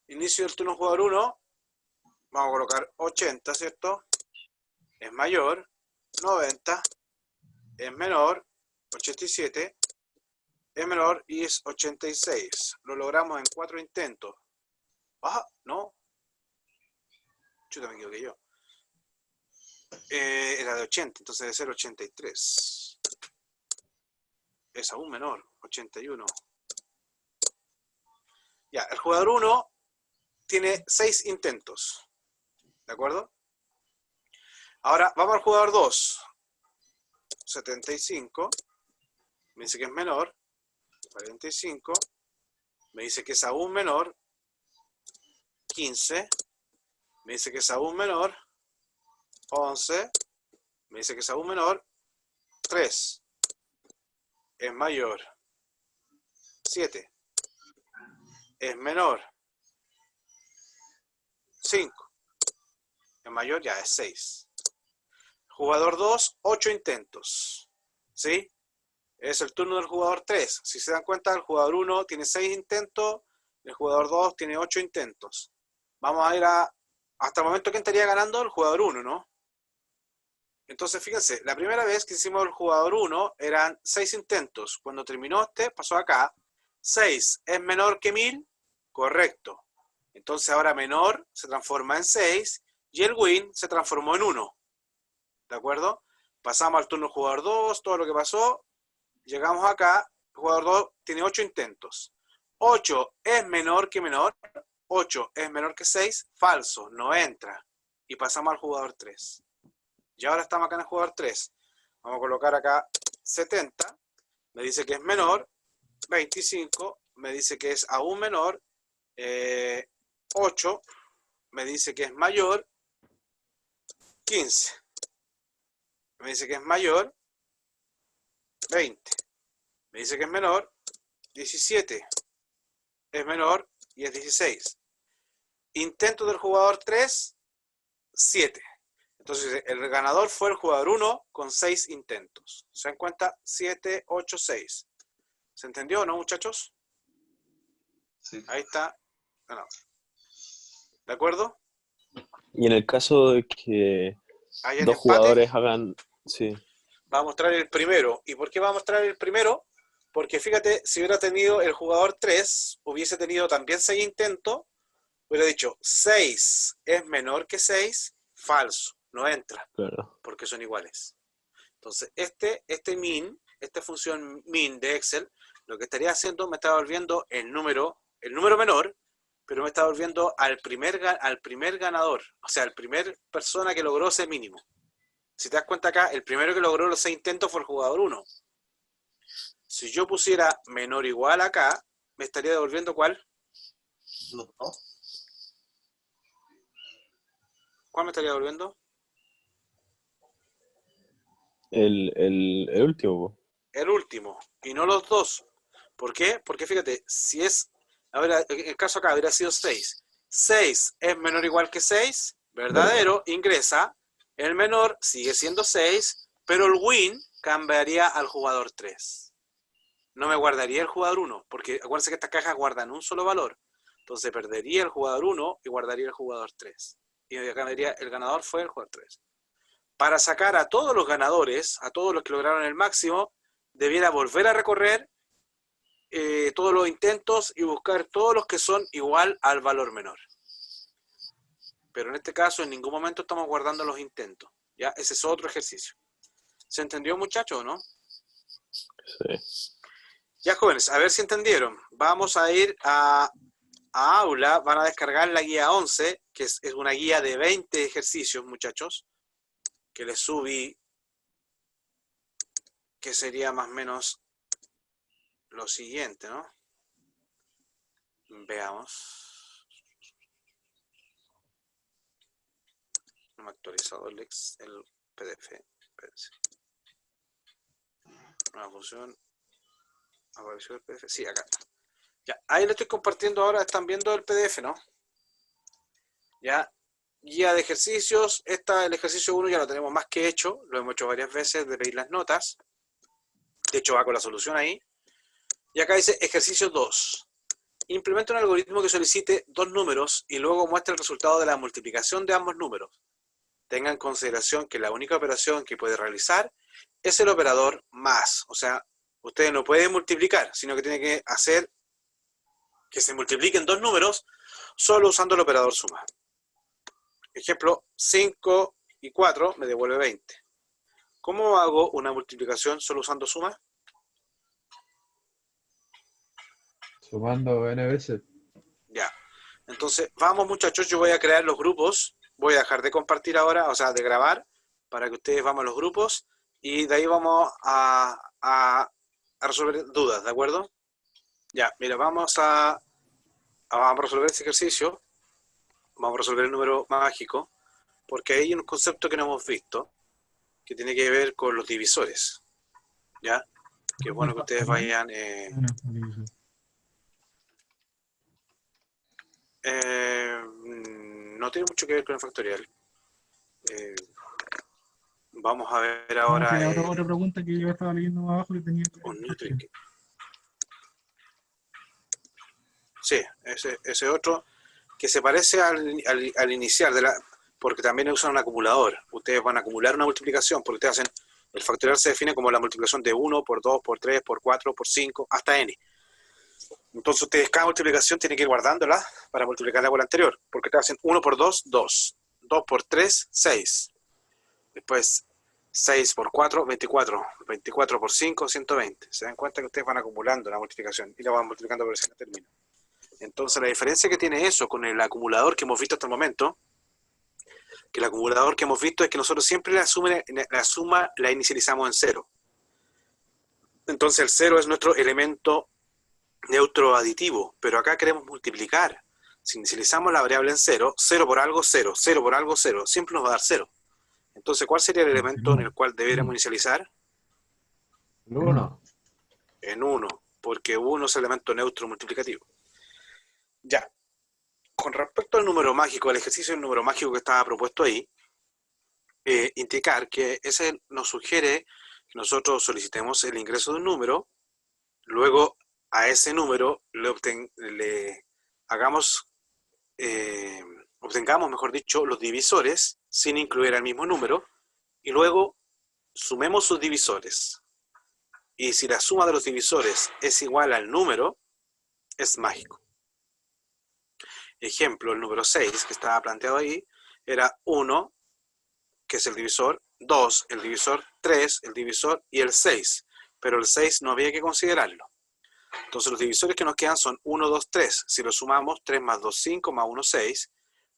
S1: Inicio del turno jugador 1. Vamos a colocar 80, ¿cierto? Es mayor. 90. Es menor. 87. Es menor y es 86. Lo logramos en 4 intentos. Ah, no. Chuta, me equivoqué yo. Era de 80, entonces debe ser 83. Es aún menor, 81. Ya, el jugador 1 tiene 6 intentos. ¿De acuerdo? Ahora vamos al jugador 2. 75. Me dice que es menor. 45. Me dice que es aún menor. 15. Me dice que es aún menor. 11. Me dice que es aún menor. 3. Es mayor. 7. Es menor. 5. Es mayor, ya es 6. Jugador 2, 8 intentos. ¿Sí? Es el turno del jugador 3. Si se dan cuenta, el jugador 1 tiene 6 intentos, el jugador 2 tiene 8 intentos. Vamos a ir hasta el momento, ¿quién estaría ganando? El jugador 1, ¿no? Entonces, fíjense, la primera vez que hicimos el jugador 1 eran 6 intentos. Cuando terminó pasó acá. 6 es menor que 1000, correcto. Entonces ahora menor se transforma en 6 y el win se transformó en 1. ¿De acuerdo? Pasamos al turno jugador 2, todo lo que pasó. Llegamos acá, el jugador 2 tiene 8 intentos. 8 es menor que menor. 8 es menor que 6, falso, no entra. Y pasamos al jugador 3. Y ahora estamos acá en el jugador 3. Vamos a colocar acá 70. Me dice que es menor. 25. Me dice que es aún menor. 8. Me dice que es mayor. 15. Me dice que es mayor. 20. Me dice que es menor. 17. Es menor y es 16. Intento del jugador 3, 7. Entonces, el ganador fue el jugador 1 con 6 intentos. ¿Se dan cuenta? 7, 8, 6. ¿Se entendió o no, muchachos?
S4: Sí.
S1: Ahí está. Ganador. ¿De acuerdo?
S2: Y en el caso de que
S1: Ahí el
S2: dos
S1: empate.
S2: jugadores hagan... Sí.
S1: Va a mostrar el primero. ¿Y por qué va a mostrar el primero? Porque fíjate, si hubiera tenido el jugador 3, hubiese tenido también 6 intentos, hubiera dicho 6 es menor que 6, falso. No entra,
S2: Claro.
S1: porque son iguales. Entonces, esta función min de Excel, lo que estaría haciendo, me está volviendo el número menor, pero me está volviendo al primer ganador, o sea, al primer persona que logró ese mínimo. Si te das cuenta acá, el primero que logró los 6 intentos fue el jugador 1. Si yo pusiera menor o igual acá, me estaría devolviendo ¿cuál?
S4: Los dos.
S1: ¿Cuál me estaría devolviendo?
S2: El último, po.
S1: El último, y no los dos. ¿Por qué? Porque fíjate, si es, ahora, en el caso acá hubiera sido 6. 6 es menor o igual que 6, verdadero, ingresa. El menor sigue siendo 6, pero el win cambiaría al jugador 3. No me guardaría el jugador 1, porque acuérdense que estas cajas guardan un solo valor. Entonces perdería el jugador 1 y guardaría el jugador 3. Y acá diría, el ganador fue el jugador 3. Para sacar a todos los ganadores, a todos los que lograron el máximo, debiera volver a recorrer todos los intentos y buscar todos los que son igual al valor menor. Pero en este caso en ningún momento estamos guardando los intentos. ¿Ya? Ese es otro ejercicio. ¿Se entendió, muchachos, o no?
S2: Sí.
S1: Ya, jóvenes, a ver si entendieron. Vamos a ir a Aula, van a descargar la guía 11, que es una guía de 20 ejercicios, muchachos, que les subí, que sería más o menos lo siguiente, ¿no? Veamos. No me ha actualizado el PDF. Espérense. Nueva función. ¿Apareció el PDF? Sí, acá está. Ya, ahí lo estoy compartiendo ahora. Están viendo el PDF, ¿no? Ya. Guía de ejercicios. El ejercicio 1 ya lo tenemos más que hecho. Lo hemos hecho varias veces de pedir las notas. De hecho, va con la solución ahí. Y acá dice ejercicio 2. Implementa un algoritmo que solicite dos números y luego muestre el resultado de la multiplicación de ambos números. Tenga en consideración que la única operación que puede realizar es el operador más. O sea, ustedes no pueden multiplicar, sino que tienen que hacer que se multipliquen dos números solo usando el operador suma. Ejemplo, 5 y 4 me devuelve 20. ¿Cómo hago una multiplicación solo usando suma?
S6: Sumando n veces.
S1: Ya. Entonces, vamos muchachos, yo voy a crear los grupos. Voy a dejar de compartir ahora, o sea, de grabar, para que ustedes vamos a los grupos y de ahí vamos a resolver dudas, ¿de acuerdo? Ya, mira, vamos a resolver este ejercicio. Vamos a resolver el número mágico, porque hay un concepto que no hemos visto, que tiene que ver con los divisores. ¿Ya? Que es bueno que ustedes vayan... no tiene mucho que ver con el factorial. Vamos a ver ahora...
S3: otra pregunta que yo estaba leyendo más abajo que tenía que ver.
S1: Sí, ese otro que se parece al inicial, porque también usan un acumulador. Ustedes van a acumular una multiplicación, porque ustedes hacen... El factorial se define como la multiplicación de 1 por 2, por 3, por 4, por 5, hasta n. Entonces ustedes cada multiplicación tienen que ir guardándola para multiplicarla por la anterior, porque te hacen 1 por 2, 2, 2 por 3, 6, después 6 por 4, 24, 24 por 5, 120. Se dan cuenta que ustedes van acumulando la multiplicación y la van multiplicando por el término. Entonces la diferencia que tiene eso con el acumulador que hemos visto hasta el momento, que el acumulador que hemos visto es que nosotros siempre la suma la inicializamos en 0. Entonces el 0 es nuestro elemento neutro aditivo, pero acá queremos multiplicar. Si inicializamos la variable en 0, 0 por algo 0, 0 por algo 0, siempre nos va a dar 0. Entonces, ¿cuál sería el elemento en el cual deberíamos inicializar?
S6: El 1.
S1: En 1, porque 1 es el elemento neutro multiplicativo. Ya. Con respecto al número mágico, al ejercicio del número mágico que estaba propuesto ahí, indicar que ese nos sugiere que nosotros solicitemos el ingreso de un número, luego a ese número obtengamos, mejor dicho, los divisores sin incluir al mismo número, y luego sumemos sus divisores. Y si la suma de los divisores es igual al número, es mágico. Ejemplo, el número 6 que estaba planteado ahí era 1, que es el divisor, 2, el divisor, 3, el divisor y el 6. Pero el 6 no había que considerarlo. Entonces los divisores que nos quedan son 1, 2, 3. Si lo sumamos, 3 más 2, 5, más 1, 6.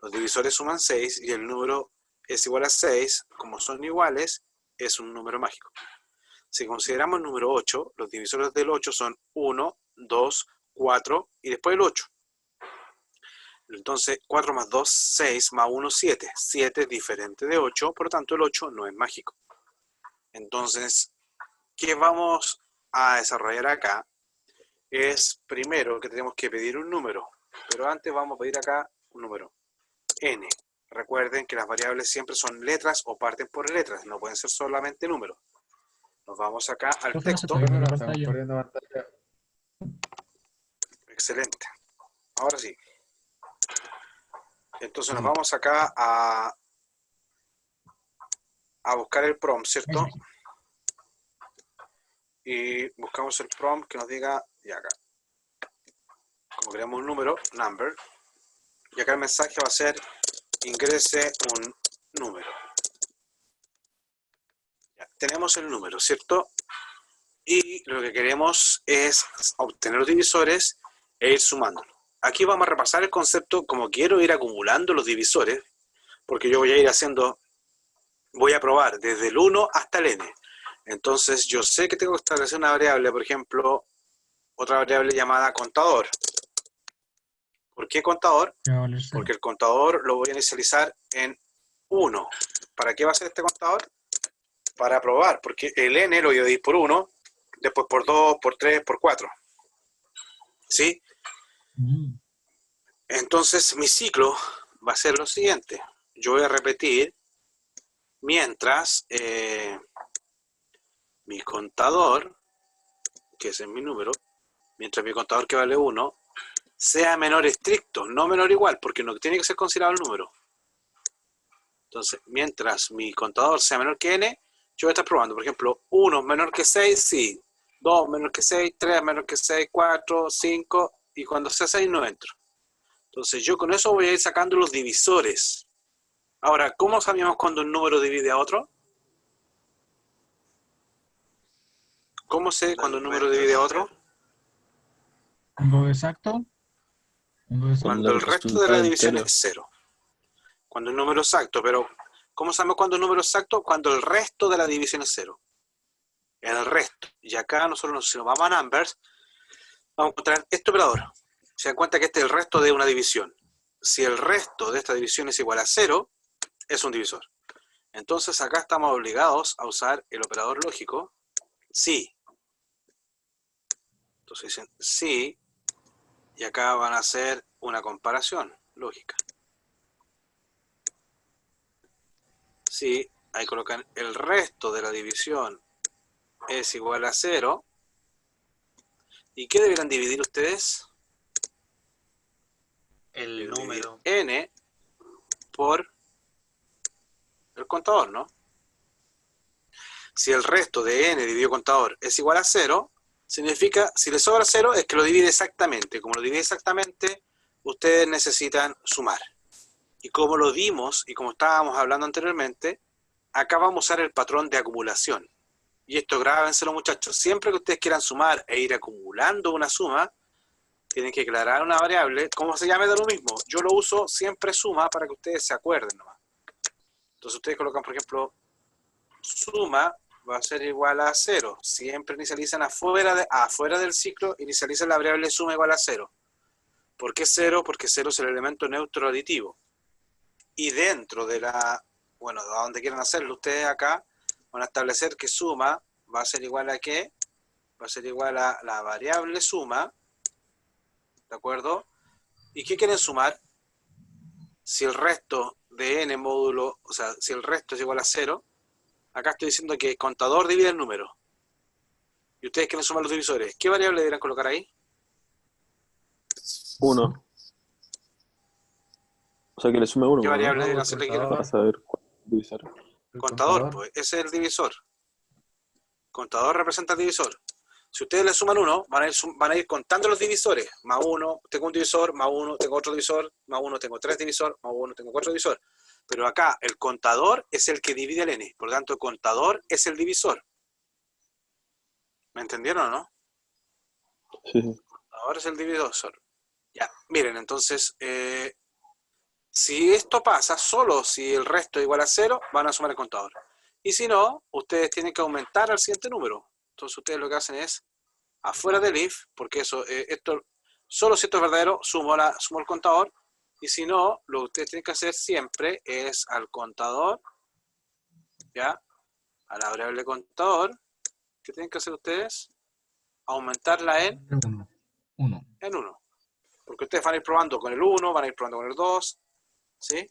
S1: Los divisores suman 6 y el número es igual a 6. Como son iguales, es un número mágico. Si consideramos el número 8, los divisores del 8 son 1, 2, 4 y después el 8. Entonces 4 más 2, 6, más 1, 7. 7 es diferente de 8, por lo tanto el 8 no es mágico. Entonces, ¿qué vamos a desarrollar acá? Es primero que tenemos que pedir un número, pero antes vamos a pedir acá un número, n. Recuerden que las variables siempre son letras o parten por letras, no pueden ser solamente números. Nos vamos acá al texto.
S6: Estamos corriendo pantalla.
S1: Excelente. Ahora sí. Entonces nos vamos acá a buscar el prompt, ¿cierto? Y buscamos el prompt que nos diga, y acá, como creamos un número, number, y acá el mensaje va a ser, ingrese un número. Ya, tenemos el número, ¿cierto? Y lo que queremos es obtener los divisores e ir sumándolos. Aquí vamos a repasar el concepto como quiero ir acumulando los divisores, porque yo voy a ir haciendo, voy a probar desde el 1 hasta el n. Entonces yo sé que tengo que establecer una variable, por ejemplo, otra variable llamada contador. ¿Por qué contador?
S3: Que va a valer cero.
S1: Porque el contador lo voy a inicializar en 1. ¿Para qué va a ser este contador? Para probar, porque el n lo voy a dividir por 1, después por 2, por 3, por 4. ¿Sí?
S3: Mm.
S1: Entonces mi ciclo va a ser lo siguiente. Yo voy a repetir mientras mi contador, que ese es mi número, mientras mi contador que vale 1, sea menor estricto, no menor igual, porque no tiene que ser considerado el número. Entonces, mientras mi contador sea menor que n, yo voy a estar probando. Por ejemplo, 1 menor que 6, sí. 2 menor que 6, 3 menor que 6, 4, 5, y cuando sea 6 no entro. Entonces yo con eso voy a ir sacando los divisores. Ahora, ¿cómo sabemos cuando un número divide a otro? ¿Cómo sé cuando un número divide a otro?
S3: ¿Tengo exacto? Tengo exacto.
S1: Cuando el resto de la división es 0. Cuando el número exacto, pero ¿cómo sabemos cuando el número exacto? Cuando el resto de la división es 0. El resto. Y acá nosotros, si nos vamos a numbers, vamos a encontrar este operador. Se dan cuenta que este es el resto de una división. Si el resto de esta división es igual a 0, es un divisor. Entonces acá estamos obligados a usar el operador lógico si. Entonces dicen si, y acá van a hacer una comparación lógica. Si, ahí colocan el resto de la división es igual a 0. ¿Y qué deberán dividir ustedes?
S4: El
S1: Dividir
S4: número.
S1: n por el contador, ¿no? Si el resto de n dividido contador es igual a 0, significa, si le sobra 0, es que lo divide exactamente. Como lo divide exactamente, ustedes necesitan sumar. Y como lo vimos, y como estábamos hablando anteriormente, acá vamos a usar el patrón de acumulación. Y esto grábenselo, muchachos. Siempre que ustedes quieran sumar e ir acumulando una suma, tienen que declarar una variable, como se llame, de lo mismo. Yo lo uso siempre suma para que ustedes se acuerden nomás. Entonces ustedes colocan, por ejemplo, suma va a ser igual a 0. Siempre inicializan afuera del ciclo, inicializan la variable suma igual a 0. ¿Por qué 0? Porque 0 es el elemento neutro aditivo. Y dentro de la, bueno, a donde quieran hacerlo, ustedes acá van a establecer que suma va a ser igual a ¿qué? Va a ser igual a la variable suma, ¿de acuerdo? ¿Y qué quieren sumar? Si el resto de n módulo, o sea, si el resto es igual a 0, acá estoy diciendo que contador divide el número. Y ustedes quieren sumar los divisores. ¿Qué variable deberán colocar ahí?
S2: 1. O sea que le sume 1.
S1: ¿Qué variable
S6: No,
S1: deberán
S6: el
S1: hacerle que
S6: contador.
S2: Para saber cuál divisor.
S6: El
S1: contador? Pues ese es el divisor. Contador representa el divisor. Si ustedes le suman 1, van a ir contando los divisores. Más 1, tengo un divisor, más 1, tengo otro divisor, más 1, tengo 3 divisores, más 1, tengo 4 divisores. Pero acá el contador es el que divide el n. Por lo tanto, el contador es el divisor. ¿Me entendieron o no?
S2: Sí, sí.
S1: El contador es el divisor. Ya, miren, entonces, si esto pasa, solo si el resto es igual a 0, van a sumar el contador. Y si no, ustedes tienen que aumentar al siguiente número. Entonces ustedes lo que hacen es, afuera del if, porque eso, solo si esto es verdadero, sumo el contador. Y si no, lo que ustedes tienen que hacer siempre es al contador, ¿ya? A la variable contador, ¿qué tienen que hacer ustedes? Aumentarla en
S3: 1.
S1: 1. Porque ustedes van a ir probando con el 1, van a ir probando con el 2, ¿sí?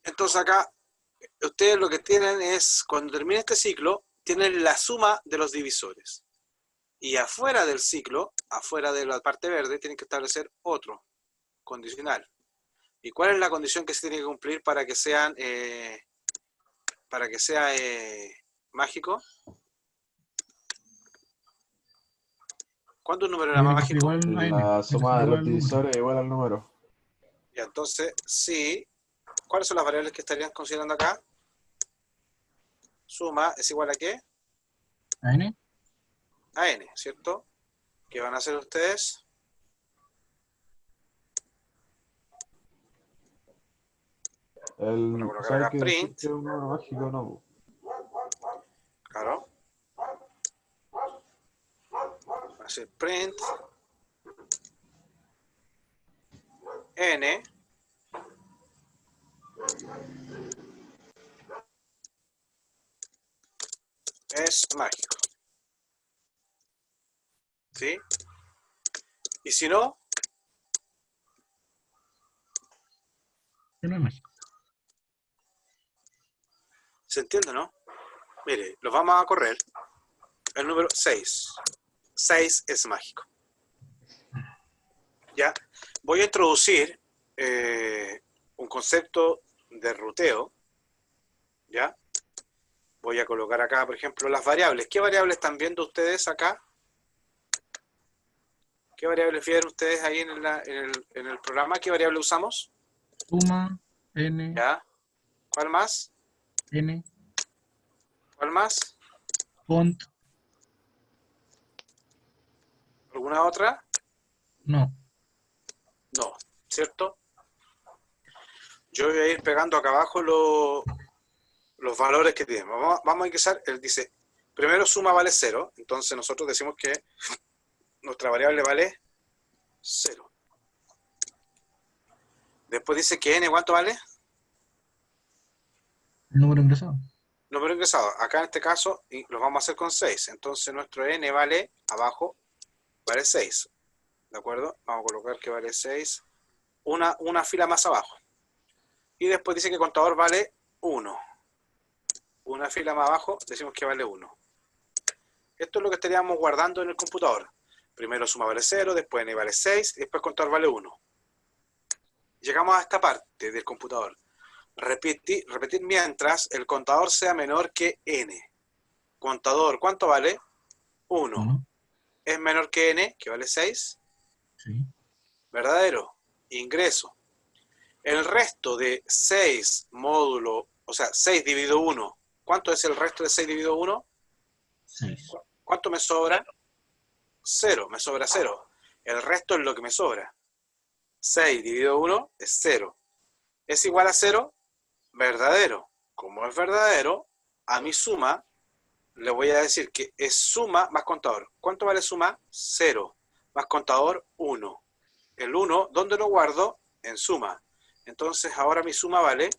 S1: Entonces acá, ustedes lo que tienen es, cuando termine este ciclo, tienen la suma de los divisores. Y afuera del ciclo, afuera de la parte verde, tienen que establecer otro condicional. ¿Y cuál es la condición que se tiene que cumplir para que sea mágico? ¿Cuándo un número era más mágico?
S3: Igual a n.
S6: La suma de
S3: Igual
S6: los
S3: al
S6: divisores es igual al número.
S1: Y entonces, sí. ¿Cuáles son las variables que estarían considerando acá? suma es igual a ¿qué?
S3: ¿A n?
S1: A n, ¿cierto? ¿Qué van a hacer ustedes? Van a colocar
S6: ¿Sabes
S1: acá
S6: que decir
S1: print,
S6: que es un número mágico o no?
S1: claro. Va a ser print n es mágico. ¿Sí? Y si no,
S3: Que no es mágico.
S1: ¿se entiende, no? Mire, los vamos a correr. El número 6. 6 es mágico. Ya. Voy a introducir un concepto de ruteo. ¿Ya? Voy a colocar acá, por ejemplo, las variables. ¿Qué variables están viendo ustedes acá? ¿Qué variables vieron ustedes ahí en el programa? ¿Qué variable usamos?
S3: Suma, n,
S1: ¿Ya? ¿Cuál más?
S3: n,
S1: ¿Cuál más?
S3: cont,
S1: ¿Alguna otra?
S3: no.
S1: No, ¿cierto? Yo voy a ir pegando acá abajo los valores que tienen. Vamos a ingresar, él dice, primero suma vale 0, entonces nosotros decimos que nuestra variable vale 0. Después dice que n, ¿cuánto vale?
S3: El número ingresado.
S1: Número ingresado. Acá en este caso lo vamos a hacer con 6, entonces nuestro n vale, abajo, vale 6. ¿De acuerdo? Vamos a colocar que vale 6, una fila más abajo. Y después dice que el contador vale 1. Una fila más abajo decimos que vale 1. Esto es lo que estaríamos guardando en el computador. Primero suma vale 0, después n vale 6, y después contador vale 1. Llegamos a esta parte del computador. Repetir mientras el contador sea menor que n. Contador, ¿cuánto vale? 1.
S3: 1.
S1: ¿Es menor que n, que vale 6?
S3: Sí.
S1: Verdadero. Ingreso. El resto de 6 módulo, o sea, 6 dividido 1. ¿Cuánto es el resto de 6 dividido 1?
S3: 6.
S1: ¿Cuánto me sobra? 0, me sobra 0. El resto es lo que me sobra. 6 dividido 1 es 0. ¿Es igual a 0? Verdadero. Como es verdadero, a mi suma le voy a decir que es suma más contador. ¿Cuánto vale suma? 0. Más contador, 1. El 1, ¿dónde lo guardo? En suma. Entonces ahora mi suma vale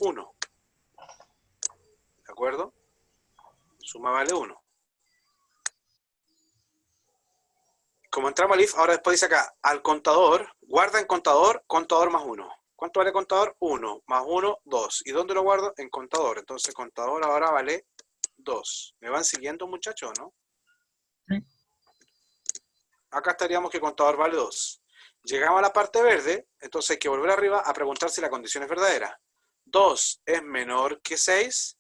S1: 1. ¿De acuerdo? Suma vale 1. Como entramos al if, ahora después dice acá, al contador, guarda en contador, contador más 1. ¿Cuánto vale contador? 1. Más 1, 2. ¿Y dónde lo guardo? En contador. Entonces contador ahora vale 2. ¿Me van siguiendo, muchachos, no?
S3: Sí.
S1: Acá estaríamos que contador vale 2. Llegamos a la parte verde, entonces hay que volver arriba a preguntar si la condición es verdadera. 2 es menor que 6.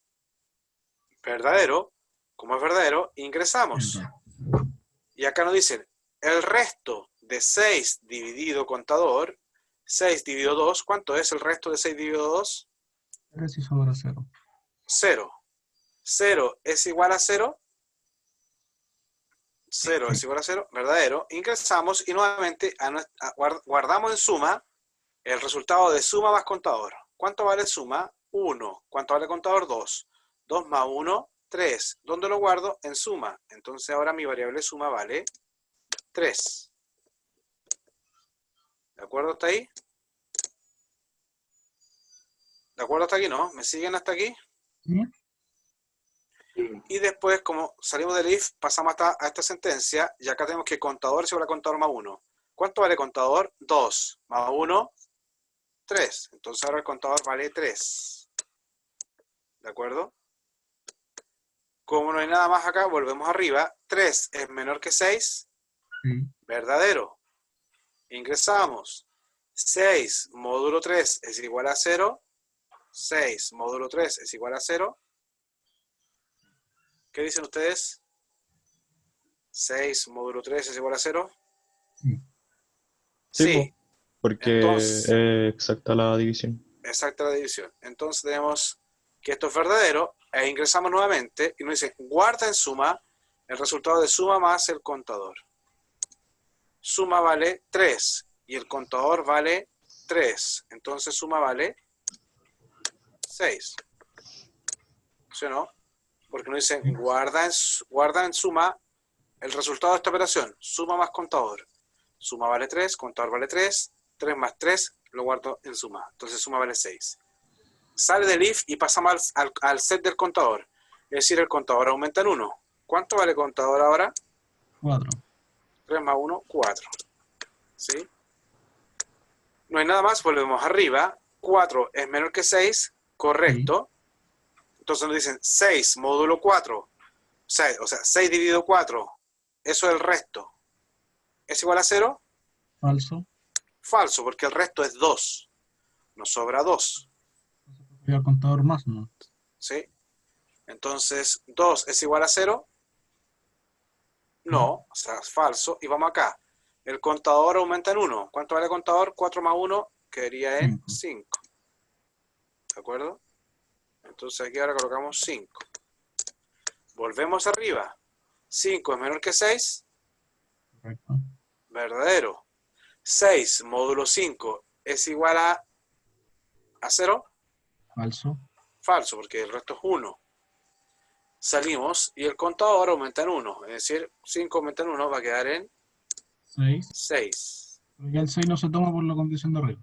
S1: Verdadero. Como es verdadero, ingresamos.
S3: Verdad.
S1: Y acá nos dicen, el resto de 6 dividido contador, 6 dividido 2, ¿cuánto es el resto de 6 dividido 2?
S3: 3 y sobra 0.
S1: 0. 0 es igual a 0. 0 es igual a 0, verdadero. Ingresamos y nuevamente guardamos en suma el resultado de suma más contador. ¿Cuánto vale suma? 1. ¿Cuánto vale contador? 2. 2 más 1, 3. ¿Dónde lo guardo? En suma. Entonces ahora mi variable suma vale 3. ¿De acuerdo hasta ahí? ¿De acuerdo hasta aquí? ¿No? ¿Me siguen hasta aquí?
S3: ¿Sí?
S1: Y después, como salimos del if, pasamos a esta sentencia, y acá tenemos que contador es igual a contador más 1. ¿Cuánto vale contador? 2. Más 1, 3. Entonces ahora el contador vale 3. ¿De acuerdo? Como no hay nada más acá, volvemos arriba. 3 es menor que 6.
S3: Sí.
S1: Verdadero. Ingresamos. 6 módulo 3 es igual a 0. 6 módulo 3 es igual a 0. ¿Qué dicen ustedes? 6 módulo 3 es igual a 0.
S3: Sí.
S1: Sí.
S2: Porque
S1: Entonces,
S2: es exacta la división.
S1: exacta la división. Entonces tenemos que esto es verdadero. e ingresamos nuevamente y nos dice, guarda en suma el resultado de suma más el contador. Suma vale 3 y el contador vale 3. Entonces suma vale 6. ¿Sí o no? Porque nos dice, guarda en suma el resultado de esta operación. Suma más contador. Suma vale 3, contador vale 3. 3 más 3 lo guardo en suma. Entonces suma vale 6. Sale del if y pasamos al set del contador. Es decir, el contador aumenta en 1. ¿Cuánto vale el contador ahora?
S3: 4.
S1: 3 más 1, 4. ¿Sí? No hay nada más, volvemos arriba. 4 es menor que 6, correcto. Entonces nos dicen 6 módulo 4. O sea, 6 dividido 4. Eso es el resto. ¿Es igual a 0?
S3: Falso.
S1: Falso, porque el resto es 2. Nos sobra 2.
S3: Voy al contador más, ¿no?
S1: ¿Sí? Entonces, 2 es igual a 0. No, o sea, es falso. Y vamos acá. El contador aumenta en 1. ¿Cuánto vale el contador? 4 más 1 quedaría en 5. ¿De acuerdo? Entonces aquí ahora colocamos 5. Volvemos arriba. 5 es menor que 6.
S3: Correcto.
S1: Verdadero. 6 módulo 5 es igual a 0.
S3: Falso.
S1: Falso, porque el resto es 1. Salimos y el contador aumenta en 1. Es decir, 5 aumenta en 1 va a quedar en
S3: 6.
S1: 6.
S3: Pero ya el 6 no se toma por la condición de arriba.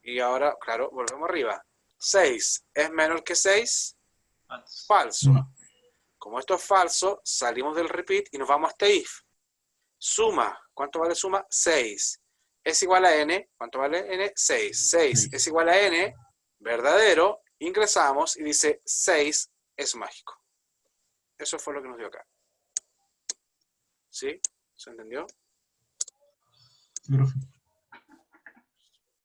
S1: Y ahora, claro, volvemos arriba. 6 es menor que 6.
S4: Falso.
S1: Falso.
S3: No.
S1: Como esto es falso, salimos del repeat y nos vamos a este if. Suma. ¿Cuánto vale suma? 6. Es igual a n. ¿Cuánto vale n? 6. 6 es igual a n. Verdadero. Ingresamos y dice 6 es mágico. Eso fue lo que nos dio acá. ¿Sí? ¿Se entendió?
S3: Sí, profe.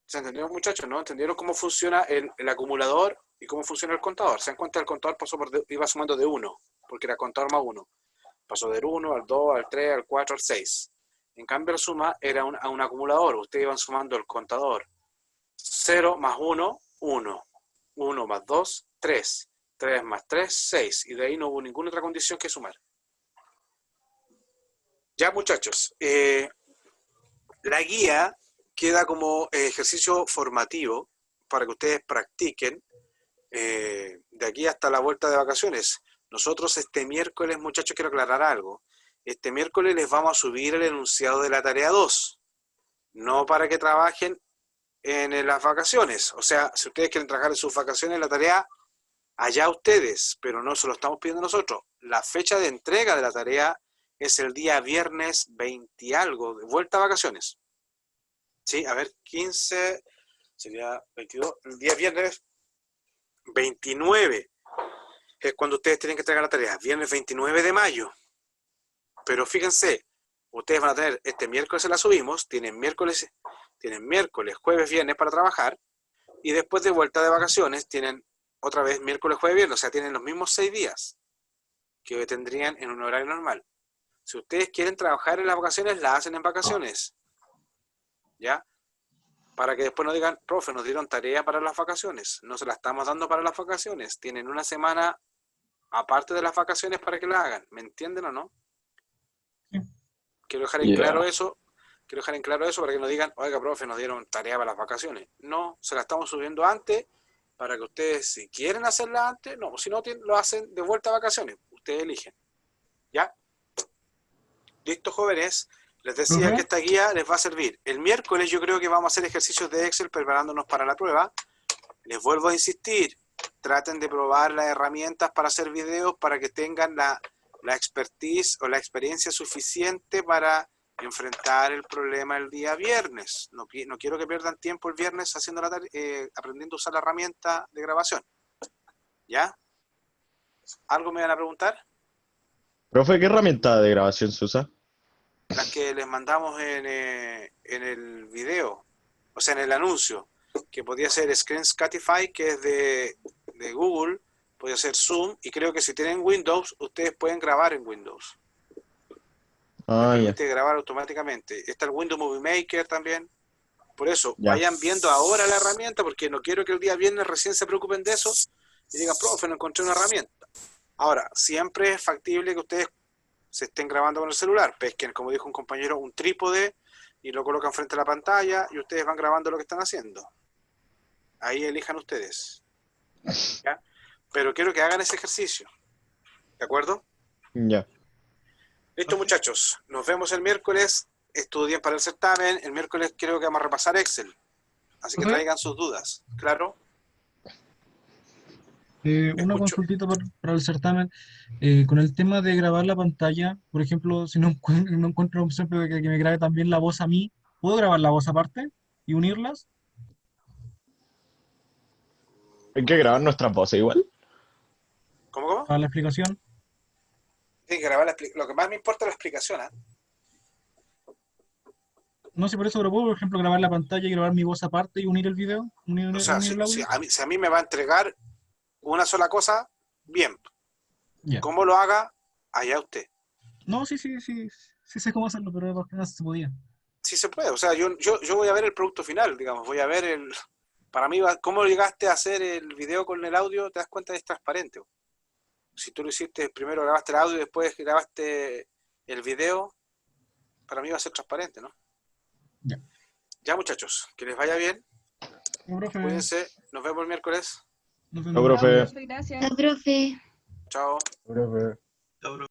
S1: ¿Se entendió, muchachos? ¿No? ¿Entendieron cómo funciona el acumulador y cómo funciona el contador? ¿Se dan cuenta? El contador iba sumando de 1, porque era contador más 1. Pasó del 1 al 2, al 3, al 4, al 6. En cambio, la suma era un acumulador. Ustedes iban sumando el contador. 0 más 1, 1. 1 más 2, 3. 3 más 3, 6. Y de ahí no hubo ninguna otra condición que sumar. Ya, muchachos. La guía queda como ejercicio formativo para que ustedes practiquen de aquí hasta la vuelta de vacaciones. Nosotros este miércoles, muchachos, quiero aclarar algo. Este miércoles les vamos a subir el enunciado de la tarea 2. No para que trabajen en las vacaciones. O sea, si ustedes quieren trabajar en sus vacaciones, la tarea, allá ustedes, pero no se lo estamos pidiendo nosotros. La fecha de entrega de la tarea es el día viernes 20 y algo, de vuelta a vacaciones. Sí, a ver, 15, sería 22, el día viernes 29 es cuando ustedes tienen que entregar la tarea, viernes 29 de mayo. Pero fíjense, ustedes van a tener, este miércoles se la subimos, tienen miércoles, jueves, viernes para trabajar, y después de vuelta de vacaciones tienen otra vez miércoles, jueves, viernes, o sea, tienen los mismos 6 días que tendrían en un horario normal. Si ustedes quieren trabajar en las vacaciones, la hacen en vacaciones. ¿Ya? Para que después no digan, profe, nos dieron tarea para las vacaciones. No se la estamos dando para las vacaciones. Tienen una semana aparte de las vacaciones para que la hagan. ¿Me entienden o no?
S3: Sí.
S1: Quiero dejar en claro eso. Quiero dejar en claro eso para que no digan, oiga, profe, nos dieron tarea para las vacaciones. No, se la estamos subiendo antes para que ustedes, si quieren hacerla antes, no, si no, lo hacen de vuelta a vacaciones. Ustedes eligen. ¿Ya? Listo, jóvenes. Les decía que esta guía les va a servir. El miércoles yo creo que vamos a hacer ejercicios de Excel preparándonos para la prueba. Les vuelvo a insistir, traten de probar las herramientas para hacer videos para que tengan la expertise o la experiencia suficiente para enfrentar el problema el día viernes. No quiero que pierdan tiempo el viernes haciendo aprendiendo a usar la herramienta de grabación. ¿Ya? ¿Algo me van a preguntar?
S8: Profe, ¿qué herramienta de grabación se usa?
S1: Las que les mandamos en el video, o sea, en el anuncio, que podía ser Screencatify, que es de Google, podía ser Zoom, y creo que si tienen Windows, ustedes pueden grabar en Windows.
S8: Ah, ya.
S1: Permite grabar automáticamente. Está el Windows Movie Maker también. Por eso,
S8: Ya.
S1: vayan viendo ahora la herramienta, porque no quiero que el día viernes recién se preocupen de eso y digan, profe, no encontré una herramienta. Ahora, siempre es factible que ustedes se estén grabando con el celular. Pesquen, como dijo un compañero, un trípode y lo colocan frente a la pantalla y ustedes van grabando lo que están haciendo. Ahí elijan ustedes. ¿Ya? Pero quiero que hagan ese ejercicio. ¿De acuerdo?
S8: Ya.
S1: Listo, muchachos. Nos vemos el miércoles. Estudien para el certamen. El miércoles creo que vamos a repasar Excel. Así que
S3: Ok.
S1: traigan sus dudas. ¿Claro?
S3: Una
S1: Escucho.
S3: consultita para el certamen. Con el tema de grabar la pantalla, por ejemplo, si no, no encuentro un ejemplo de que me grabe también la voz a mí, ¿puedo grabar la voz aparte y unirlas?
S8: Hay que grabar nuestras voces igual.
S1: ¿Cómo?
S3: Para la explicación.
S1: Tienen que grabar lo que más me importa es la explicación.
S3: No sé, por eso, pero puedo, por ejemplo, grabar la pantalla y grabar mi voz aparte y unir el video, unir,
S1: O sea,
S3: unir el audio.
S1: si a mí me va a entregar una sola cosa, bien.
S3: Ya.
S1: ¿Cómo lo haga? Allá usted.
S3: No, sí sé cómo hacerlo, pero más que nada se podía.
S1: Sí se puede. O sea, yo voy a ver el producto final, digamos. Voy a ver el... Para mí, ¿cómo llegaste a hacer el video con el audio? Te das cuenta que es transparente. Si tú lo hiciste, primero grabaste el audio y después grabaste el video, para mí va a ser transparente, ¿no?
S3: Ya.
S1: Ya, muchachos, que les vaya bien.
S3: No, profe,
S1: Cuídense. Nos vemos el miércoles.
S3: nos
S8: No,
S3: vemos.
S8: profe.
S7: Gracias.
S9: La profe.
S1: Chao.
S6: Profe.
S4: Cabrón.